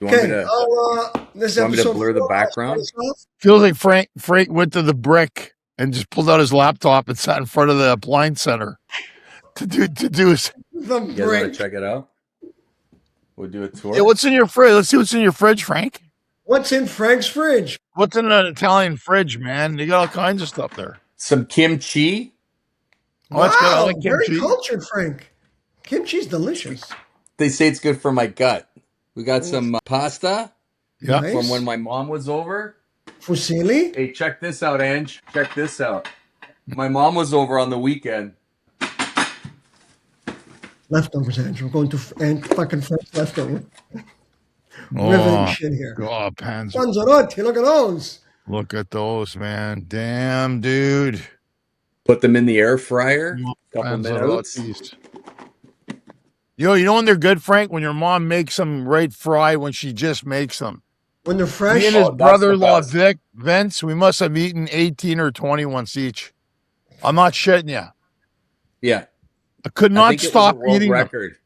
You want me Okay, to this you want me to episode blur the 4, I'll start background? us off. Feels like Frank went to the brick and just pulled out his laptop and sat in front of the appliance center to do his. The You guys want to break. check it out? We'll do a tour. Yeah, what's in your fridge? Let's see what's in your fridge, Frank. What's in Frank's fridge? What's in an Italian fridge, man? You got all kinds of stuff there. Some kimchi. Oh, that's good. I Wow, like very kimchi. cultured, Frank. Kimchi's delicious. They say it's good for my gut. We got some pasta Yeah. Nice. from when my mom was over. Fusilli. Hey, check this out, Ange. Check this out. My mom was over on the weekend. Leftovers, Andrew. We're going to fucking Frank's leftover. Oh, Riveting shit here. God, Panzer. Panzerotti, look at those. Look at those, man. Damn, dude. Put them in the air fryer. Couple minutes. Panzerottis. You know when they're good, Frank? When your mom makes them right fried when she just makes them. When they're Me fresh. and his Oh, that's the brother-in-law, best. Vince, we must have eaten 18 or 20 once each. I'm not shitting you. Yeah. I could I not think it was stop a world eating them. record.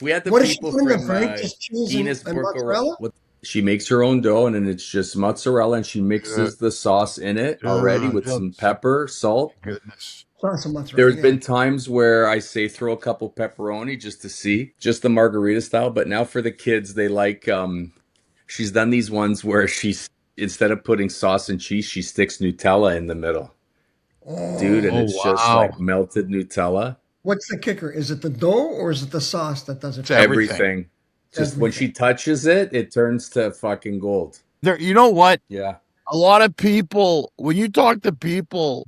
We had the What does she people put in there, from Frank? Just cheese and mozzarella? She makes her own dough, and then it's just mozzarella, and she mixes the sauce in it already with some pepper, salt. Goodness. Sauce and mozzarella. There's yeah. been times where I say throw a couple pepperoni just to see, just the margarita style. But now for the kids, they like. She's done these ones where she's instead of putting sauce and cheese, she sticks Nutella in the middle, dude, and Oh, it's just wow. like melted Nutella. What's the kicker? Is it the dough or is it the sauce that does it? It's everything. Everything. Just when she touches it, it turns to fucking gold. There, you know what? Yeah. A lot of people, when you talk to people,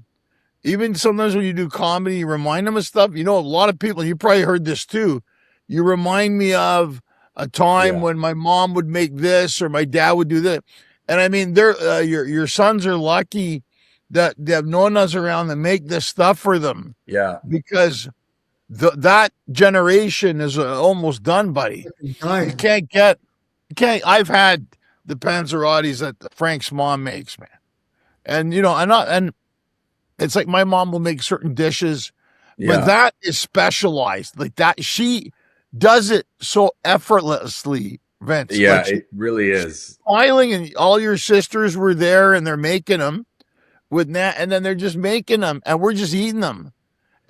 even sometimes when you do comedy, you remind them of stuff. You know, a lot of people, you probably heard this too. You remind me of a time Yeah. when my mom would make this or my dad would do that. And I mean, they're your sons are lucky that they have nonas around that make this stuff for them Yeah. because that generation is almost done, buddy. You can't. I've had the Panzerottis that Frank's mom makes, man, and you know, and it's like my mom will make certain dishes, but that is specialized. Like that, she does it so effortlessly, Vince. Yeah, like it really is. smiling, and all your sisters were there, and they're making them with that, and then they're just making them, and we're just eating them.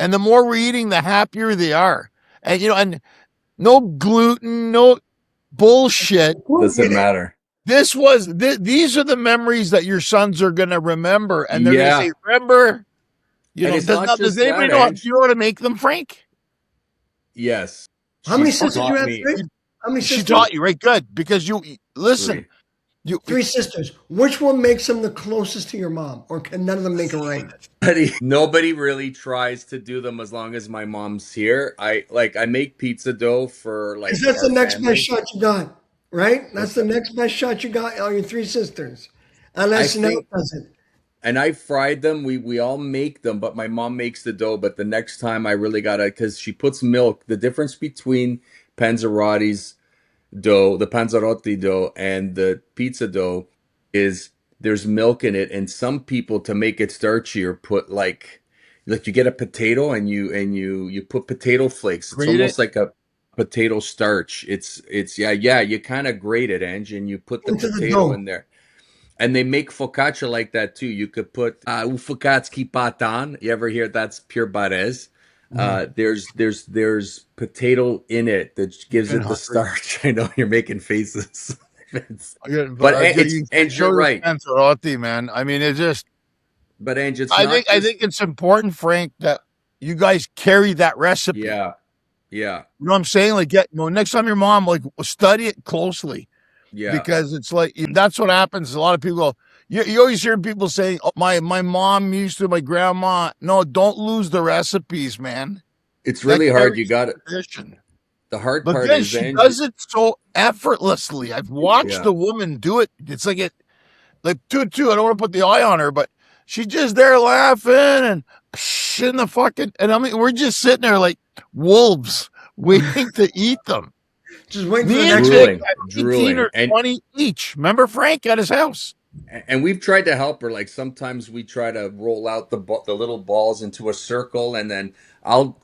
And the more we're eating, the happier they are. And, you know, and no gluten, no bullshit. Doesn't matter. These are the memories that your sons are going to remember. And they're going to say, remember, you And know, it's not does just anybody that, know, Ange. do you know how to make them, Frank? Yes. How many She sisters taught you have, me. Frank? How many She sisters? taught you, right? Good. Because listen, Three sisters. Which one makes them the closest to your mom? Or can none of them make it right? Nobody really tries to do them as long as my mom's here. I make pizza dough for like Because that's our the next family. best shot you got, right? That's the next best shot you got are your three sisters. Unless I Nell think- does it. And I fried them. We all make them, but my mom makes the dough. But the next time I really gotta, because she puts milk. The difference between Panzerotti's dough, the Panzerotti dough, and the pizza dough is there's milk in it. And some people, to make it starchier, put like you get a potato and you put potato flakes. It's Grate almost it? like a potato starch. It's yeah. You kind of grate it, Ange, and you put the Into the potato dough. in there. And they make focaccia like that too. You could put ufocacchi patan. You ever hear that's pure barez? There's potato in it that gives it the starch. I know you're making faces. And you're right. Panzerotti, man. I mean, it's just. But Ange, it's I not think it's important, Frank, that you guys carry that recipe. Yeah. You know what I'm saying? Like, next time your mom, like, study it closely. Yeah. Because it's like, that's what happens. A lot of people go, you always hear people saying, oh, my mom used to, my grandma. No, don't lose the recipes, man. It's really hard. You got it. The hard but part then is she does it so effortlessly. I've watched the woman do it. It's like I don't want to put the eye on her, but she's just there laughing and in the fucking, and I mean, we're just sitting there like wolves waiting to eat them. Just waiting for the next drooling. or 20 each. Remember Frank at his house? And we've tried to help her. Like sometimes we try to roll out the little balls into a circle, and then I'll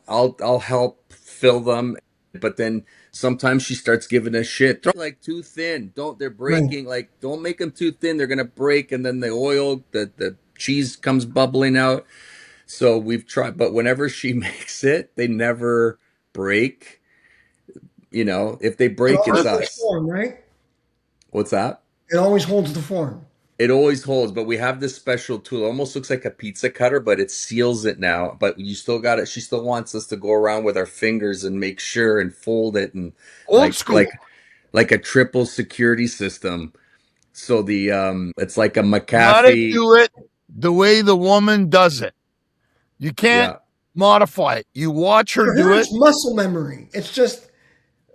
help fill them. But then sometimes she starts giving us shit. They're like too thin. They're Right. breaking. Like, don't make them too thin. They're going to break. And then the oil, the cheese comes bubbling out. So we've tried, but whenever she makes it, they never break. If they It break, always it's holds us. form, right? What's that? It always holds the form. It always holds, but we have this special tool. It almost looks like a pizza cutter, but it seals it now. But you still got it. She still wants us to go around with our fingers and make sure and fold it and Old like school. like a triple security system. So it's like a You gotta McAfee. do it the way the woman does it. You can't Yeah, modify it. You watch her For do her, it. it's muscle memory. It's just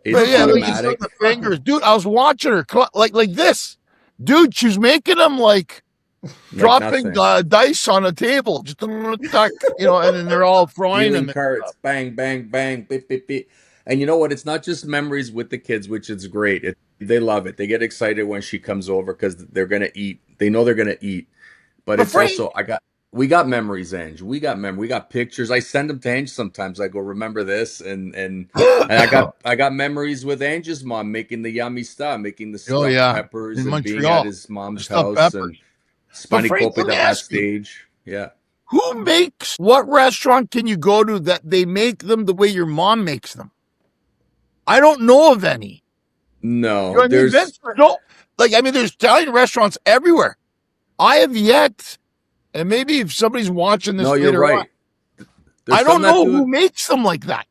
it's But yeah, like you said, automatic. the fingers, dude. I was watching her like this, dude. She's making them like Like dropping nothing. dice on a table, just tuck, and then they're all frying Dealing them. cards, bang, bang, bang, beep, beep, beep. And you know what? It's not just memories with the kids, which is great. They love it. They get excited when she comes over because they're gonna eat. They know they're gonna eat. But But it's Frank, also we got memories, Ange. We got pictures. I send them to Ange sometimes. I go, remember this, and I got memories with Ange's mom making the yummy stuff, making the oh stuffed yeah, peppers, in and being at Montreal, his the mom's stuffed house and peppers. But Spani Frank, let me Copita ask you, backstage. Yeah. who makes what restaurant can you go to that they make them the way your mom makes them? I don't know of any. You know No, what I mean, there's Vince? No, there's Italian restaurants everywhere. I have yet, and maybe if somebody's watching no, this you're later on, right. I There's some don't that know do who it. makes them like that.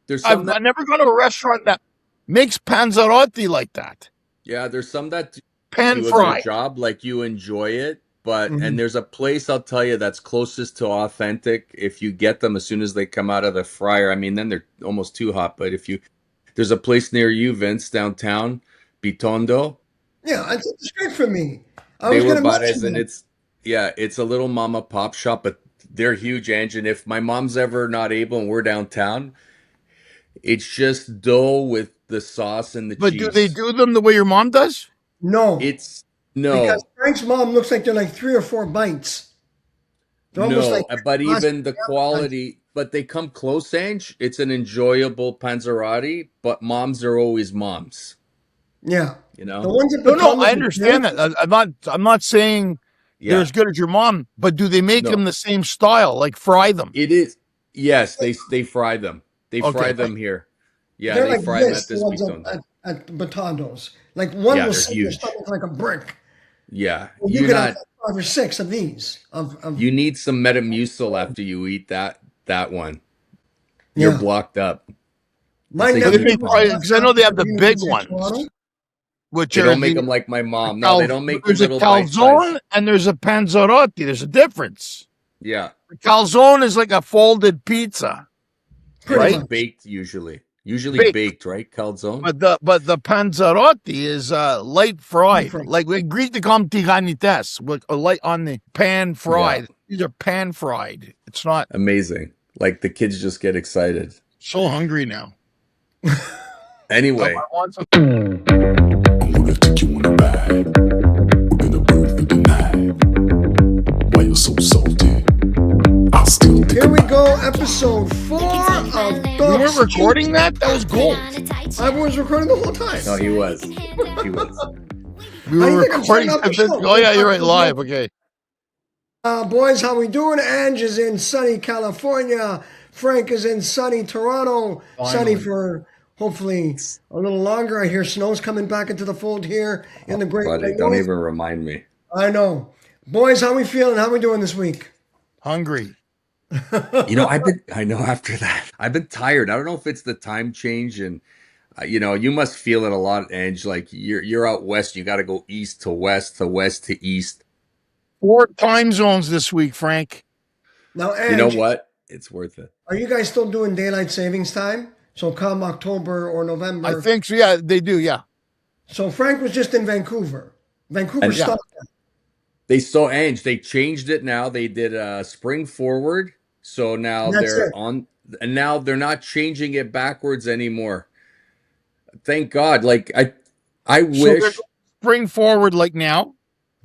There's some I've that never gone to a restaurant that makes panzerotti like that, Yeah, there's some that pan do a good fried. job, like you enjoy it. But and mhm. there's a place I'll tell you that's closest to authentic. If you get them as soon as they come out of the fryer, I mean, then they're almost too hot. But if you there's a place near you, Vince, downtown, Bitondo. Yeah, it's good for me. I They was were going to mention badass, and that. it's a little mama pop shop, but they're huge, Ange. And if my mom's ever not able and we're downtown, it's just dough with the sauce and the But do they cheese. do them the way your mom does? No, It's because no. Frank's mom looks like they're like 3 or 4 bites. They're almost No, like but plastic even the appetizers. quality, but they come close, Ange. It's an enjoyable panzerotti, but moms are always moms, Yeah. you The know? ones at No, Batondas I are good. understand that. I'm not saying they're Yeah, as good as your mom, but do they make them no, the same style, like fry them? it is. Yes, they fry them. They fry Okay. them here. Yeah, They're they like fry them this, at the this ones Bitondo. at Batondos. Like one Yeah, will they're sit in your huge. stomach like a brick. Yeah, Well, you could have 5 or 6 of these. Of you need some Metamucil after you eat that one. You're yeah. blocked up. My It's a But they nephew huge make was pan. because I just know they after have the the big University of ones, Toronto. which They are don't make the them like my mom. No, they don't make the there's a little bite size. calzone and there's a panzerotti. There's a difference. Yeah. The calzone is like a folded pizza, Pretty right? Right? much. Baked usually Baked. baked, right? Calzone. But the panzerotti is light Deep fried, fried. like we Greek to come tiganites, with a light on the pan Yeah, fried. These are pan fried. It's not amazing. Like the kids just get excited. so hungry now. I Anyway, want some. I'm gonna take you on a ride. We're gonna burn through the night. Why you're so salty? I'll still think Here we about go, episode 4 of You Dog weren't recording that? That was gold. I was recording the whole time. no, he was. He was. We How do were you think I'm recording. setting up the show? Oh yeah, you're right. Live. Okay. Boys, how we doing? Ange is in sunny California. Frank is in sunny Toronto. Sunny for hopefully a little longer. I hear snow's coming back into the fold here in the Great Buddy, White don't North. even remind me. I know. Boys, how we feeling? How we doing this week? Hungry. I know after that, I've been tired. I don't know if it's the time change and you must feel it a lot, Ange. Like you're out west, you got to go east to west to east. 4 time zones this week, Frank. Now, You know Ange, what? It's worth it. are you guys still doing daylight savings time? So come October or I November. think so. Yeah, they do. Yeah. So Frank was just in Vancouver. Vancouver And stopped. They changed it now. They did spring forward. So now That's they're it. on and now they're not changing it backwards anymore. Thank God. Like I So they're wish spring forward like now,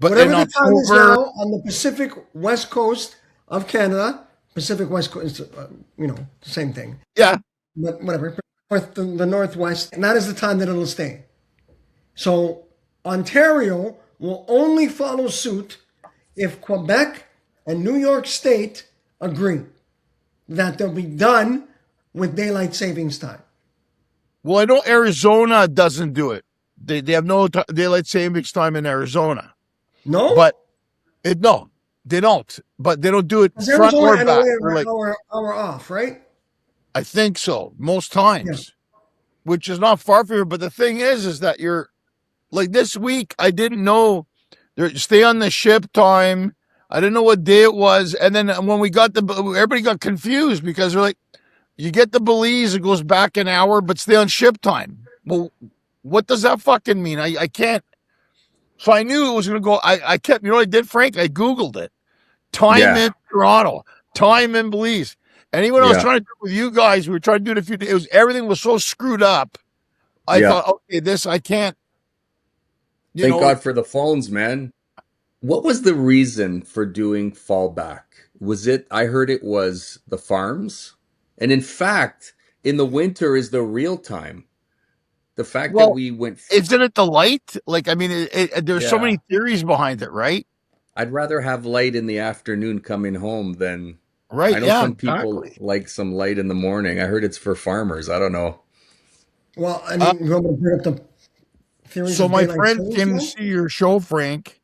but Whatever in the time is October. now on the Pacific West Coast of Canada, Pacific West Coast, the same thing. Yeah. But whatever. the Northwest, and that is the time that it'll stay. So Ontario will only follow suit if Quebec and New York State agree that they'll be done with daylight savings time. Well, I know Arizona doesn't do it. They have no daylight savings time in Arizona. No? But no, they don't. But they don't do it front Arizona or and back. LA are hour off, right? I think so, most times, which is not far from here. But the thing is that you're like this week, I didn't know stay on the ship time. I didn't know what day it was. And then when we got everybody got confused because they're like, you get the Belize, it goes back an hour, but stay on ship time. Well, what does that fucking mean? I can't. So I knew it was going to go. I kept, you know what I did, Frank? I Googled it. Time in Toronto, time in Belize. And even when I was trying to do it with you guys, we were trying to do it a few days. Everything was so screwed up. I thought, okay, I can't. Thank God for the phones, man. What was the reason for doing fallback? I heard it was the farms. And in fact, in the winter is the real time. The fact that we went. Isn't it the light? Like, I mean, there's so many theories behind it, right? I'd rather have light in the afternoon coming home than. Right. I know some people like some light in the morning. I heard it's for farmers. I don't know. Well, I mean, you want me to bring up the theories? So my friend came to see your show, Frank,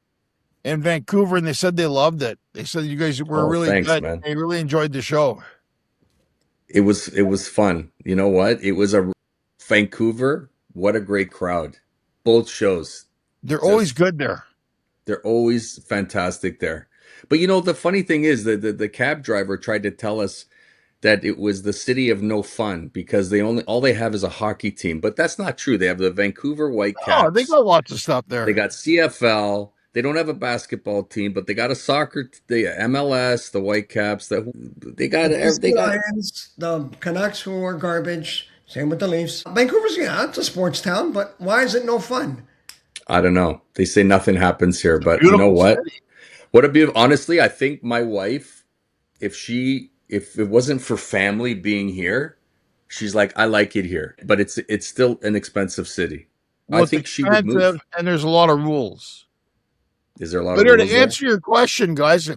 in Vancouver, and they said they loved it. They said you guys were really good. Man. They really enjoyed the show. It was fun. You know what? It was Vancouver. What a great crowd. Both shows. They're always good there. They're always fantastic there. But you know, the funny thing is that the cab driver tried to tell us that it was the city of no fun because all they have is a hockey team. But that's not true. They have the Vancouver Whitecaps. Oh, they got lots of stuff there. They got CFL. They don't have a basketball team, but they got a soccer, the MLS, the Whitecaps. They got Lions, the Canucks, who are garbage. Same with the Leafs. Vancouver's, it's a sports town, but why is it no fun? I don't know. They say nothing happens here, but you know what? Honestly, I think my wife, if it wasn't for family being here, she's like, I like it here, but it's still an expensive city. Well, I think she would move. And there's a lot of rules. Is there a lot of rules? To answer your question, guys,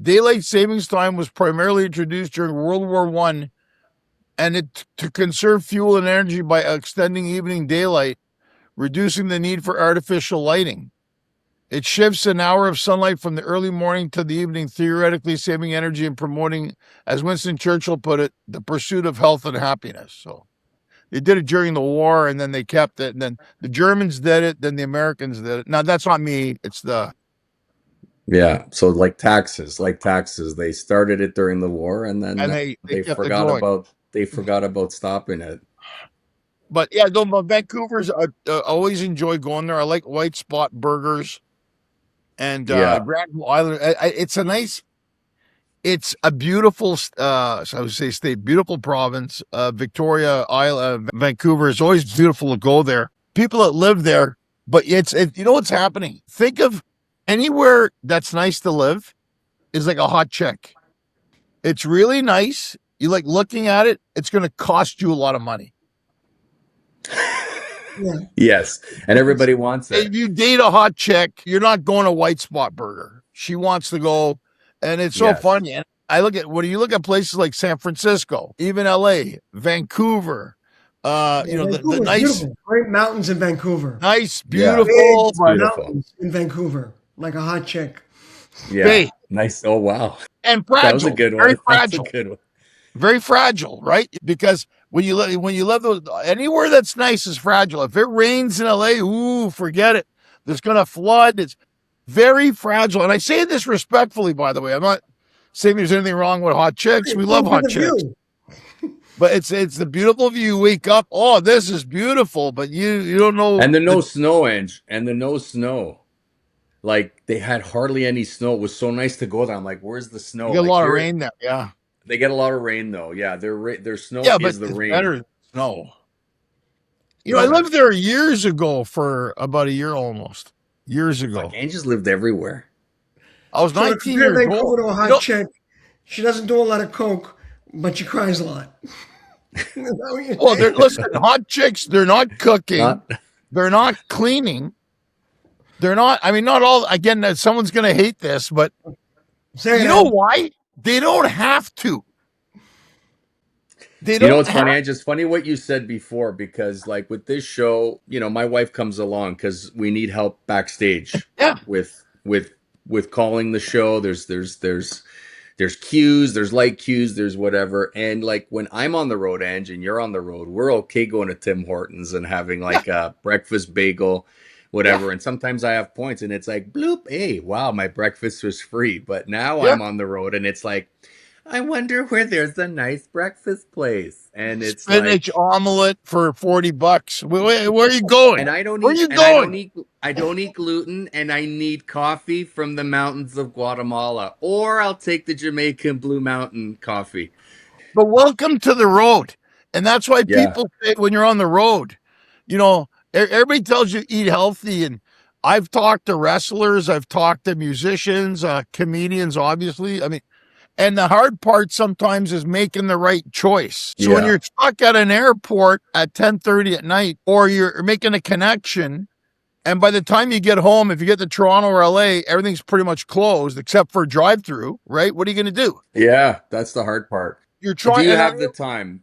daylight savings time was primarily introduced during World War I, and to conserve fuel and energy by extending evening daylight, reducing the need for artificial lighting. It shifts an hour of sunlight from the early morning to the evening, theoretically saving energy and promoting, as Winston Churchill put it, the pursuit of health and happiness. So they did it during the war, and then they kept it. And then the Germans did it, then the Americans did it. Now, that's not me. It's the... Yeah, so like taxes. They started it during the war, and then they forgot about stopping it. But yeah, Vancouver's, I always enjoy going there. I like White Spot Burgers and Granville Island. It's a beautiful, I would say state, beautiful province. Victoria Island, Vancouver is always beautiful to go there. People that live there, but you know what's happening? Think of anywhere that's nice to live is like a hot chick. It's really nice. You like looking at it. It's going to cost you a lot of money. Yes, and everybody wants it. If you date a hot chick, you're not going to White Spot Burger. She wants to go, and it's so funny. And when you look at places like San Francisco, even LA, Vancouver, the nice, beautiful. Great mountains in Vancouver. Nice, beautiful mountains in Vancouver, like a hot chick. Yeah, nice. Oh wow, and fragile. That was a good one. Very fragile. That's a good one. Very fragile, right? Because when you live those, anywhere that's nice is fragile. If it rains in LA, forget it. There's going to flood. It's very fragile. And I say this respectfully, by the way. I'm not saying there's anything wrong with hot chicks. We love hot chicks. But it's the beautiful view. You wake up, oh, this is beautiful, but you don't know. And the no snow, Ange, and the no snow. Like they had hardly any snow. It was so nice to go there. I'm like, where's the snow? You get a lot of rain there, yeah. They get a lot of rain though. Yeah, their snow is the rain. Better than snow. I lived there years ago for about a year almost. Years ago. Like Ange just lived everywhere. I was 19 years old. To a hot chick. She doesn't do a lot of coke, but she cries a lot. Is that what you're Well, saying? listen, hot chicks, they're not cooking, Not they're not cleaning, they're not. I mean, not all. Again, someone's going to hate this, but Say it, you know Ed. why? They don't have to. They You know, don't it's funny, have. Ange. It's funny what you said before because, like, with this show, my wife comes along because we need help backstage Yeah, with with with calling the show. There's cues, there's light cues, there's whatever. And like when I'm on the road, Ange, and you're on the road, we're okay going to Tim Hortons and having yeah, like a breakfast bagel, yeah, whatever. And sometimes I have points, and it's like bloop, hey, wow, my breakfast was free. But now yeah. I'm on the road, and it's like I wonder where there's a nice breakfast place. And it's Spinach like, omelet for $40. Where are you going? and I don't Where are eat, you and going? I don't eat gluten, and I need coffee from the mountains of Guatemala, or I'll take the Jamaican Blue Mountain coffee. But welcome to the road. And that's why Yeah, people say when you're on the road, everybody tells you eat healthy. And I've talked to wrestlers, I've talked to musicians, comedians, obviously. I mean, and the hard part sometimes is making the right choice. So when yeah, you're stuck at an airport at 10:30 at night, or you're making a connection, and by the time you get home, if you get to Toronto or LA, everything's pretty much closed except for drive-through, right? What are you going to do? yeah. That's the hard part. You're Do trying, you have the time?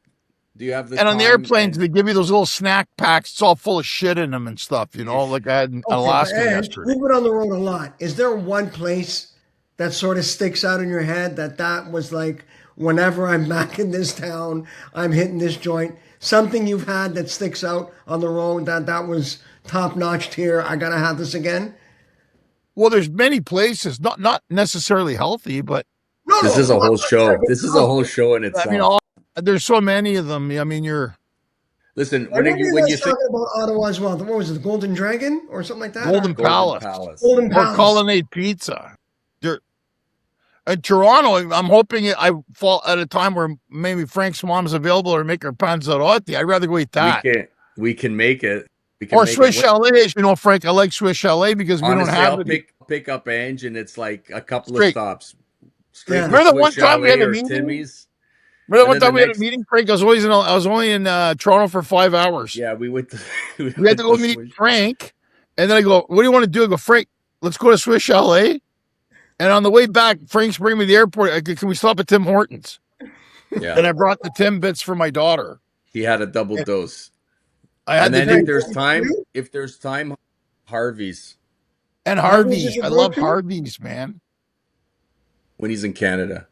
Do you have the and on the time? airplanes, And they give you those little snack packs. It's all full of shit in them and stuff, like I had in Okay, but Alaska Ed, yesterday. you've been on the road a lot. Is there one place that sort of sticks out in your head that was like, whenever I'm back in this town, I'm hitting this joint? Something you've had that sticks out on the road that was top notched here. I gotta have this again. Well, there's many places, not necessarily healthy, but No, this no, is I'm a not whole show. saying This is a healthy. whole show in I mean, itself. there's so many of them. I mean, you're Listen, I remember you when guys you think talking about Ottawa as well. What was it, the Golden Dragon or something like that? Or Golden Golden Palace Palace, Golden or Palace? Colonnade Pizza. There, in Toronto, I'm hoping I fall at a time where maybe Frank's mom's available or make her panzerotti. I'd rather go eat we that. can we can make it. We can Or make it. Swiss Chalet. Frank, I like Swiss Chalet because we don't Honestly, have I'll it pick up Ange, and it's like a couple of straight. stops, straight Yeah. to Remember the Swiss one time we had Chalet a or meeting? Timmy's, Remember the and one then the time we had a next, meeting, Frank? I was only in Toronto for 5 hours. yeah, we went to we We had to went go to meet Swiss. Frank, and then I go, "What do you want to do?" I go, "Frank, let's go to Swiss Chalet." And on the way back, Frank's bringing me to the airport. I go, "Can we stop at Tim Hortons?" Yeah, And I brought the Timbits for my daughter. he had a double And dose, I and had the then Hey, if there's time, Harvey's and Harvey's is Harvey's. your I love go-to Harvey's, man. when he's in Canada,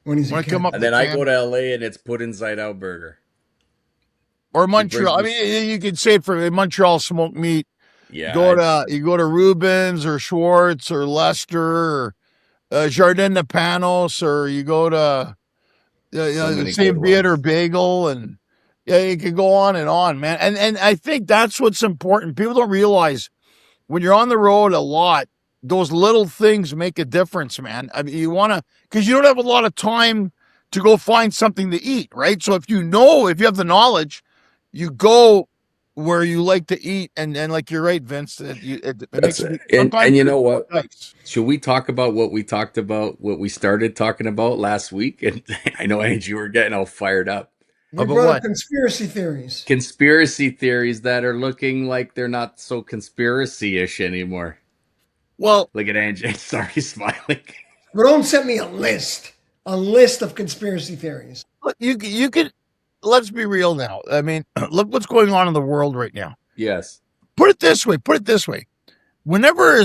when he's When a I come kid. up and to then I go Canada to LA and it's put inside out burger. or He brings Montreal. I me, mean, you could say it for Montreal smoked meat. yeah, it's You go to Rubens or Schwartz or Lester or Jardin de Panos, or you go to so many good St. Viator or ones. Bagel, and yeah, you could go on, man. And I think that's what's important. People don't realize when you're on the road a lot, those little things make a difference, man. I mean, you want to, because you don't have a lot of time to go find something to eat, right? So if you have the knowledge, you go where you like to eat, and like you're right, Vince, it That's makes me and sometimes you it's know what? nice. Should we talk about what we talked about, what we started talking about last week? And I know, Angie, you were getting all fired up. We About brought up what? conspiracy theories. Conspiracy theories that are looking like they're not so conspiracy-ish anymore. Well, Look at Angie. Sorry, smiling. But don't send me a list of conspiracy theories. look, you could let's be real now. I mean, look what's going on in the world right now. Yes. Put it this way. Whenever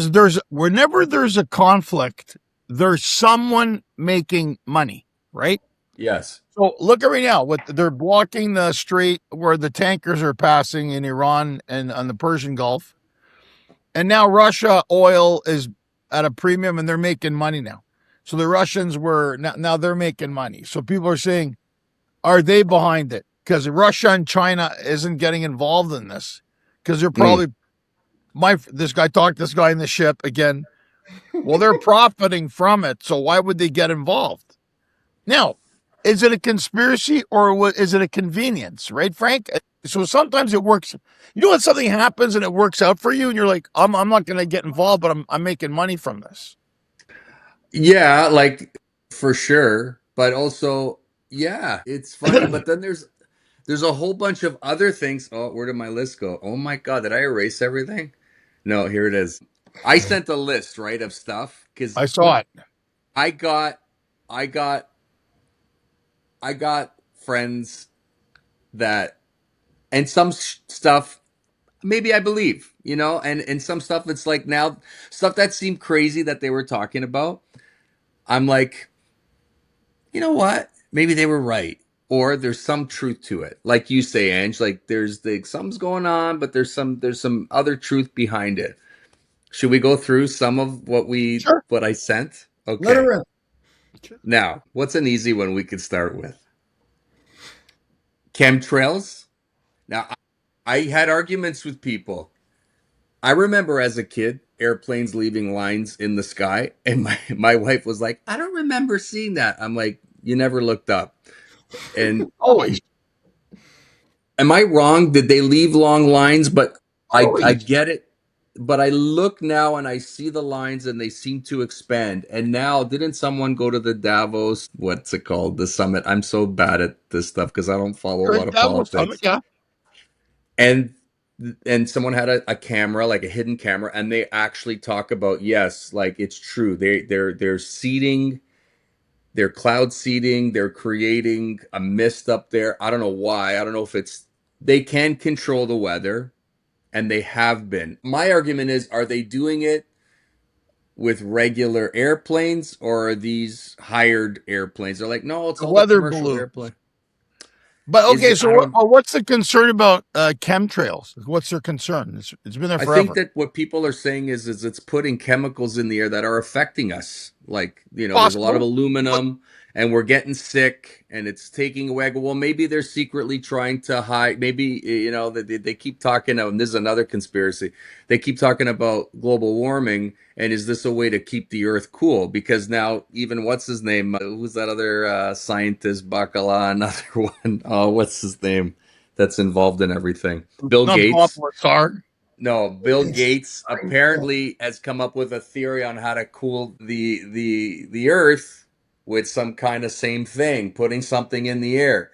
there's a conflict, there's someone making money, right? Yes. So look at right now. What they're blocking the strait where the tankers are passing in Iran and on the Persian Gulf, and now Russia oil is at a premium, and they're making money now. So the Russians were now they're making money. So people are saying, are they behind it? Because Russia and China isn't getting involved in this because they're Mm. probably this guy talked this guy in the ship again. Well, they're profiting from it, so why would they get involved? Now, is it a conspiracy or is it a convenience, right, Frank? So sometimes it works. You know when something happens and it works out for you, and you're like, I'm not going to get involved, but I'm making money from this. Yeah, like for sure. But also, yeah, it's funny. But then There's a whole bunch of other things. Oh, where did my list go? Oh my God, did I erase everything? No, here it is. I sent a list, right, of stuff because I saw it. I got, I got, I got friends that, and some stuff maybe I believe, and some stuff it's like now stuff that seemed crazy that they were talking about. I'm like, you know what? Maybe they were right. Or there's some truth to it. Like you say, Ange, like something's going on, but there's some other truth behind it. Should we go through some of Sure. what I sent? Let her Okay. rip. Now, what's an easy one we could start with? Chemtrails. Now, I had arguments with people. I remember as a kid airplanes leaving lines in the sky, and my wife was like, I don't remember seeing that. I'm like, you never looked up. And Always. am I wrong? Did they leave long lines? But I Always. get it. But I look now and I see the lines and they seem to expand. And now, didn't someone go to the Davos? What's it called? The summit. I'm so bad at this stuff because I don't follow a lot of That was something, politics. yeah. And someone had a camera, like a hidden camera, and they actually talk about, yes, like it's true. They're seeding, they're cloud seeding, they're creating a mist up there. I don't know why. I don't know if it's they can control the weather, and they have been. My argument is, are they doing it with regular airplanes or are these hired airplanes? They're like, no, it's The all the weather commercial balloon. airplane. But Is okay, it? so I don't. what's the concern about chemtrails? What's their concern? It's been there I think forever. that what people are saying is it's putting chemicals in the air that are affecting us. Like, there's a lot of Possible. But aluminum and we're getting sick and it's taking away. Well, maybe they're secretly trying to hide. Maybe, they keep talking of, and this is another conspiracy. They keep talking about global warming. And is this a way to keep the earth cool? Because now, even what's his name? Who's that other scientist? Bacala, another one. Oh, what's his name? That's involved in everything. Bill not Gates. popular car. No, Bill It's Gates apparently has come up with a theory on how to cool the Earth with some kind of same thing, putting something in the air.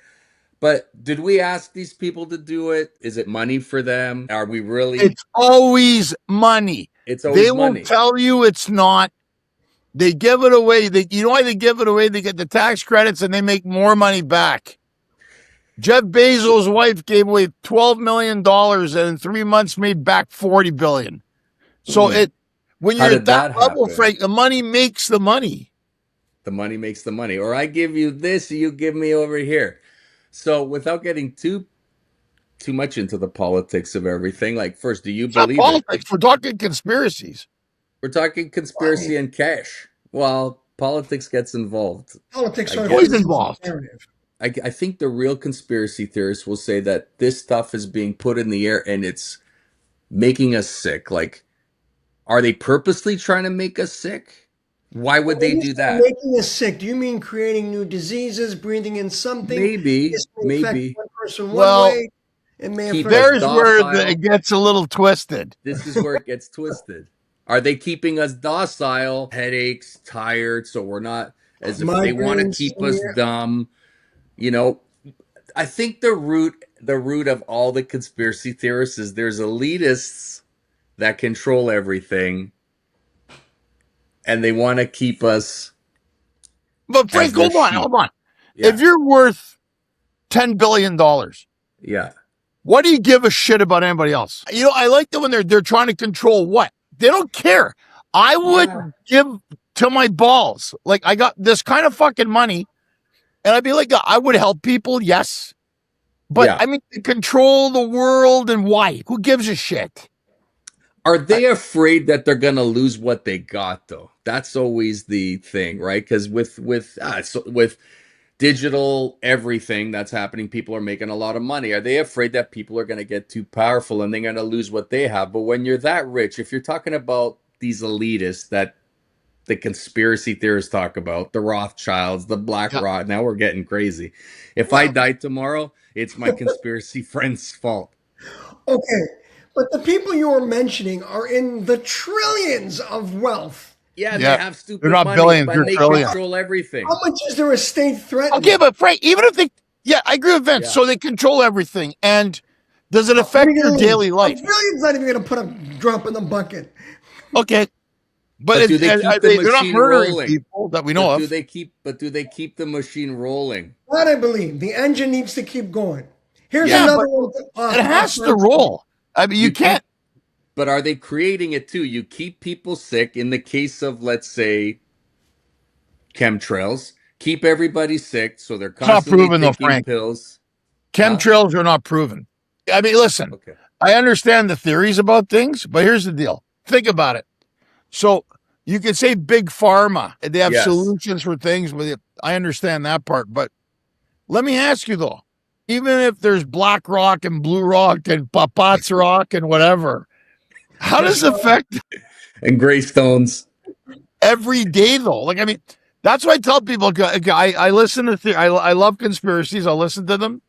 But did we ask these people to do it? Is it money for them? Are we really? It's always money. It's They always will money. tell you it's not. They give it away. You know why they give it away? They get the tax credits and they make more money back. Jeff Bezos' wife gave away $12 million and in 3 months made back $40 billion. So when How you're at did that that level, happen? Frank, the money makes the money. The money makes the money. Or I give you this, you give me over here. So without getting too much into the politics of everything, like first, do you It's not believe it? politics. We're talking conspiracies. We're talking funny. conspiracy and cash. Well, politics gets involved. Politics I sort It's of get always it. fits into involved. the narrative. I think the real conspiracy theorists will say that this stuff is being put in the air and it's making us sick. Like, are they purposely trying to make us sick? Why would When they you do say that? making us sick, do you mean creating new diseases, breathing in something? Maybe, This may affect maybe one person one Well, way. It may keep affect us there's another. where docile. it gets a little twisted. This is where it gets twisted. Are they keeping us docile? Headaches, tired, so we're not, as if they want to Migraines. keep us dumb. You know, I think the root of all the conspiracy theorists is there's elitists that control everything and they want to keep us But as Frank, their hold on, sheep. hold on. If Yeah. you're worth $10 billion, Yeah. what do you give a shit about anybody else? I like that when they're trying to control what? They don't care. I would Yeah. give to my balls. Like, I got this kind of fucking money, and I'd be like, I would help people, yes. But Yeah. I mean, to control the world and why? Who gives a shit? Are they afraid that they're going to lose what they got though? That's always the thing, right? Cuz with digital everything that's happening, people are making a lot of money. Are they afraid that people are going to get too powerful and they're going to lose what they have? But when you're that rich, if you're talking about these elitists that the conspiracy theorists talk about, the Rothschilds, the Yeah. BlackRock, now we're getting crazy. If I Well, die tomorrow, it's my conspiracy friend's fault. okay. But the people you are mentioning are in the trillions of wealth. Yeah, and they Yeah. have They're stupid not money, billions, they're but they trillions. control everything. How much is their estate Okay, threatening? but Frank, even if they Yeah, I agree with Vince. Yeah. So they control everything. And does it affect your daily life? A billion's not even going to put a drop in the bucket. Okay. But But do they keep the they're not machine murdering rolling? people that we know of. But do they keep the machine rolling? That I believe. The engine needs to keep going. Here's Yeah, another but one. it has to roll. I mean, you can't. But are they creating it too? You keep people sick in the case of, let's say, chemtrails. Keep everybody sick, so they're It's not constantly proven though, taking Frank. pills. Huh? Chemtrails are not proven. I mean, listen, Okay. I understand the theories about things, but here's the deal. Think about it. So you could say big pharma, they have Yes. solutions for things, but I understand that part. But let me ask you though, even if there's black rock and blue rock and papaz rock and whatever, how does it affect And gray stones. every day though? Like, I mean, that's why I tell people, I listen to, I love conspiracies. I'll listen to them.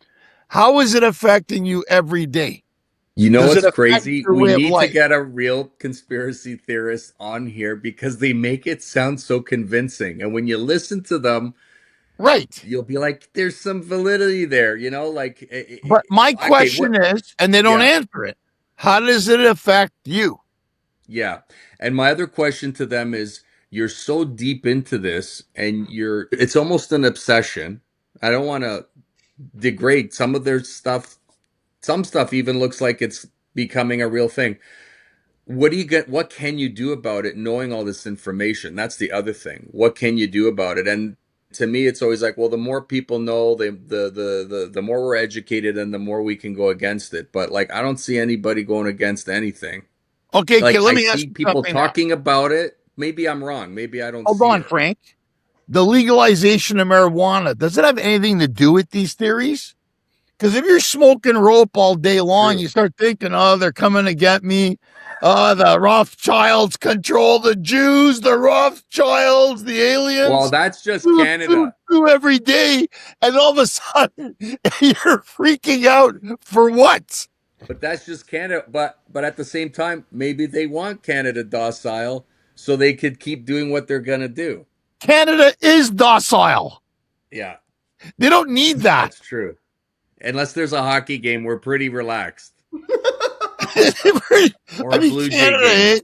How is it affecting you every day? You know Does it what's affect crazy? your We way of need to life? get a real conspiracy theorist on here because they make it sound so convincing. And when you listen to them, Right. you'll be like, there's some validity there, you know? Like, But my okay, question is, and they don't yeah, answer it, how does it affect you? yeah. And my other question to them is, you're so deep into this and it's almost an obsession. I don't want to degrade some of their stuff. Some stuff even looks like it's becoming a real thing. What can you do about it knowing all this information? That's the other thing. What can you do about it? And to me it's always like, well, the more people know, the more we're educated and the more we can go against it. But like, I don't see anybody going against anything. Okay, Like, let I me ask see you people something now. talking about it. Maybe I'm wrong. Maybe I don't Hold see on, it. Frank. The legalization of marijuana, does it have anything to do with these theories? Because if you're smoking rope all day long, True. you start thinking, oh, they're coming to get me. The Rothschilds control the Jews, the Rothschilds, the Well, aliens. that's just Canada. Every day. And all of a sudden, you're freaking out for what? But that's just Canada. But at the same time, maybe they want Canada docile so they could keep doing what they're gonna do. Canada is docile. Yeah, They don't need that. that's true. Unless there's a hockey game, we're pretty relaxed. Or I a mean, Blue Jay Canada, game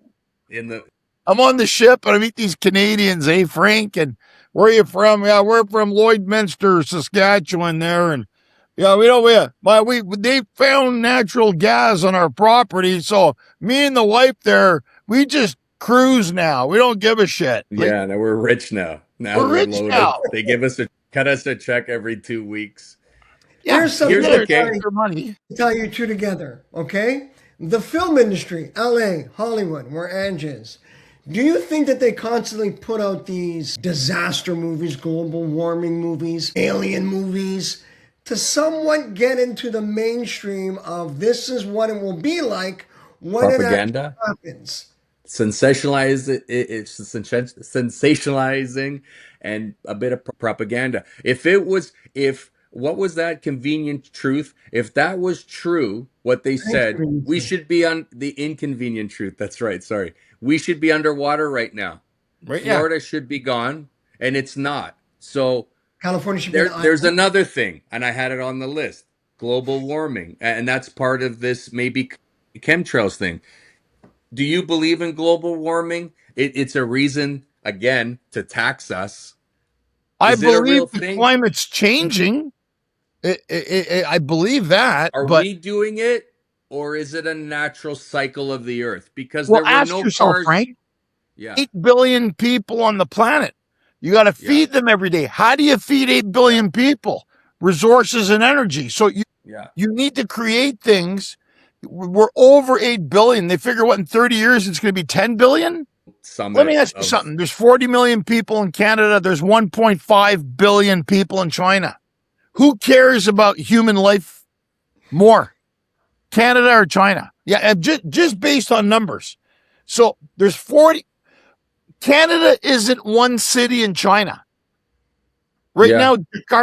in the I'm on the ship and I meet these Canadians, Frank? And where are you from? Yeah, we're from Lloydminster, Saskatchewan there. And yeah, they found natural gas on our property. So me and the wife there, we just cruise now. We don't give a shit. yeah, now we're rich now. Now We're we're rich loaded. now. They cut us a check every 2 weeks. Yeah, Here's something Here's to okay. money. tie you two together, okay? The film industry, LA, Hollywood, where Ange is. Do you think that they constantly put out these disaster movies, global warming movies, alien movies, to somewhat get into the mainstream of this is what it will be like when it actually Propaganda, happens? it's sensationalizing and a bit of propaganda. If what was that convenient truth? If that was true, what they said, we should be on the inconvenient truth. That's right. Sorry. We should be underwater right now. Right? Yeah. Florida should be gone, and it's not. So California should be an there's island. another thing, and I had it on the list: global warming, and that's part of this maybe chemtrails thing. Do you believe in global warming? It's a reason again to tax us. I Is it a real believe the thing? climate's changing. I believe that, Are but we doing it, or is it a natural cycle of the earth? Because well, there were ask no yourself, cars. Frank. Yeah, 8 billion people on the planet. You got to yeah, feed them every day. How do you feed 8 billion yeah, people? Resources and energy. So yeah. you need to create things. We're over 8 billion. They figure what in 30 years it's going to be 10 billion? Let me Summit ask you of something. There's 40 million people in Canada. There's 1.5 billion people in China. Who cares about human life more? Canada or China? Yeah, just based on numbers. So there's 40. Canada isn't one city in China. Right yeah, now,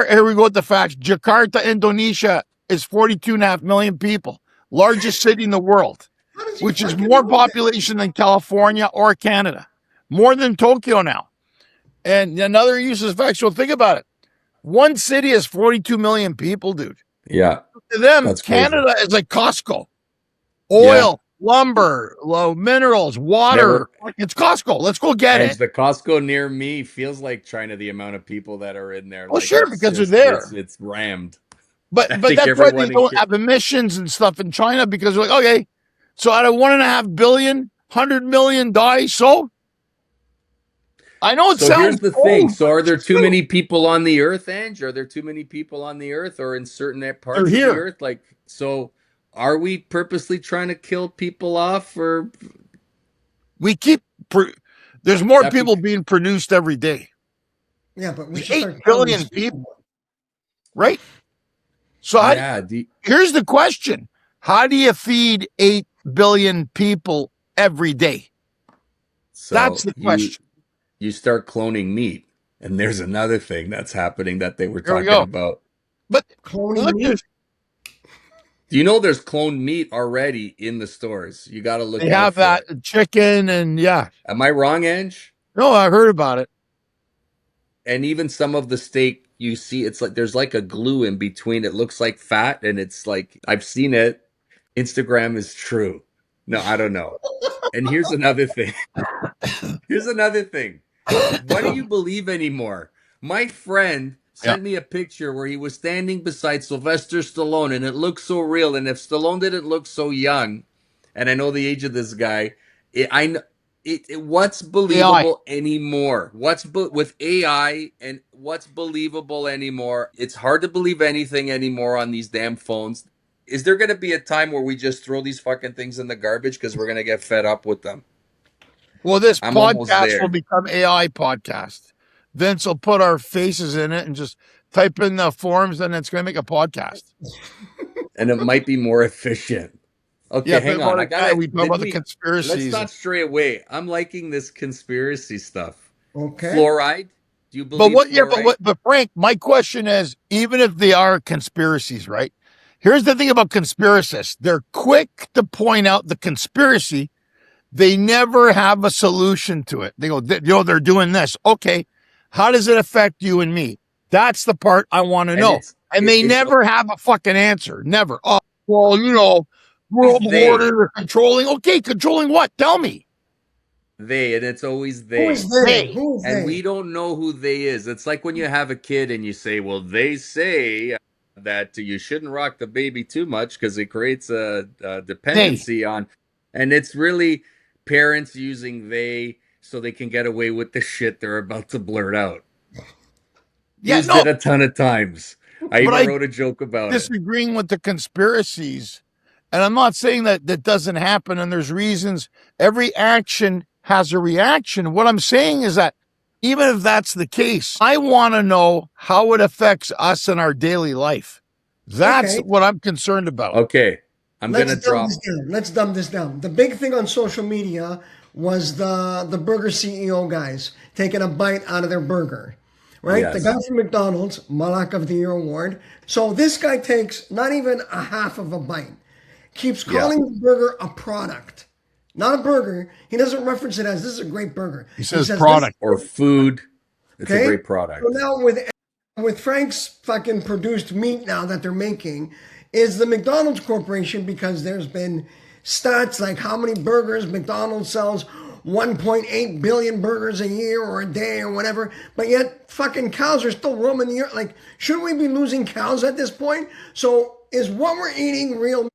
here we go with the facts. Jakarta, Indonesia is 42.5 million people, largest city in the world, How does he which is freaking more know that? population than California or Canada, more than Tokyo now. And another use of facts. So think about it. One city has 42 million people, dude. Yeah. To them, That's Canada crazy. is like Costco. Oil, lumber, minerals, water. It's Costco. Let's go get And it. the Costco near me feels like China, the amount of people that are in there. Oh, Like sure, it's because they're just there. it's rammed. But I think that's why they everyone in don't have emissions and stuff in China, because they're like, okay, so out of 1.5 billion, 100 million die. So I know it So here's sounds the thing. cold, So but are it's there too true. many people on the earth, Ange? Are there too many people on the earth or in certain They're parts of the here. earth? Like, so are we purposely trying to kill people off or We keep, there's more that be people being produced every day. Yeah, but we There's should 8 start killing these billion people. people, right? So yeah, here's the question. How do you feed 8 billion people every day? That's so the you question. you start cloning meat. And there's another thing that's happening that they were Here we talking go. about. But Cloning look, meat? Do you know there's cloned meat already in the stores? You got to they look out have for that it. chicken and yeah. Am I wrong, Ange? No, I've heard about it. And even some of the steak you see, it's like there's like a glue in between. It looks like fat, and it's like I've seen it. Instagram is true. No, I don't know. And here's another thing. Here's another thing. What do you believe anymore? My friend Yeah. sent me a picture where he was standing beside Sylvester Stallone, and it looked so real. And if Stallone didn't look so young, and I know the age of this guy, what's AI. believable anymore? With AI and what's believable anymore? It's hard to believe anything anymore on these damn phones. Is there going to be a time where we just throw these fucking things in the garbage because we're going to get fed up with them? Well, this I'm almost podcast will there. become AI podcast. Vince will put our faces in it and just type in the forms, and it's going to make a podcast. And it might be more efficient. Okay, Yeah, hang but on. about I it, yeah, gotta. we talk Did about the we? Let's conspiracies. not stray away. I'm liking this conspiracy stuff. Okay. Fluoride? Do you But believe what? Yeah, but fluoride? But Frank, my question is, even if they are conspiracies, right? Here's the thing about conspiracists: they're quick to point out the conspiracy. They never have a solution to it. They go, they're doing this. Okay, how does it affect you and me? That's the part I want to And know. And they it's never have a fucking answer. Never. Oh, well, always world they, order controlling. Okay, controlling what? Tell me. and it's always Who is they. they? They. Who is And we they? don't know who they is. It's like when you have a kid and you say, "Well, they say that you shouldn't rock the baby too much because it creates a They. dependency on," and it's really parents using they so they can get away with the shit they're about to blurt out. Yeah, Used no, it a ton of times. I but even I wrote a joke about it. disagreeing with the conspiracies. And I'm not saying that that doesn't happen and there's reasons. Every action has a reaction. What I'm saying is that even if that's the case, I want to know how it affects us in our daily life. That's Okay. what I'm concerned about. Okay, I'm Let's gonna dumb drop. this down. Let's dumb this down. The big thing on social media was the burger CEO guys taking a bite out of their burger. Right? The guy Yes. from McDonald's, Malak of the Year award. So this guy takes not even a half of a bite. Keeps Yeah. calling the burger a product. Not a burger. He doesn't reference it as this is a great burger. He says says this. product. Or food. It's a Okay. great So product. now with Frank's fucking produced meat now that they're making is the McDonald's Corporation, because there's been stats like how many burgers McDonald's sells, 1.8 billion burgers a year or a day or whatever, but yet fucking cows are still roaming the earth. Like, shouldn't we be losing cows at this point? So is what we're eating real?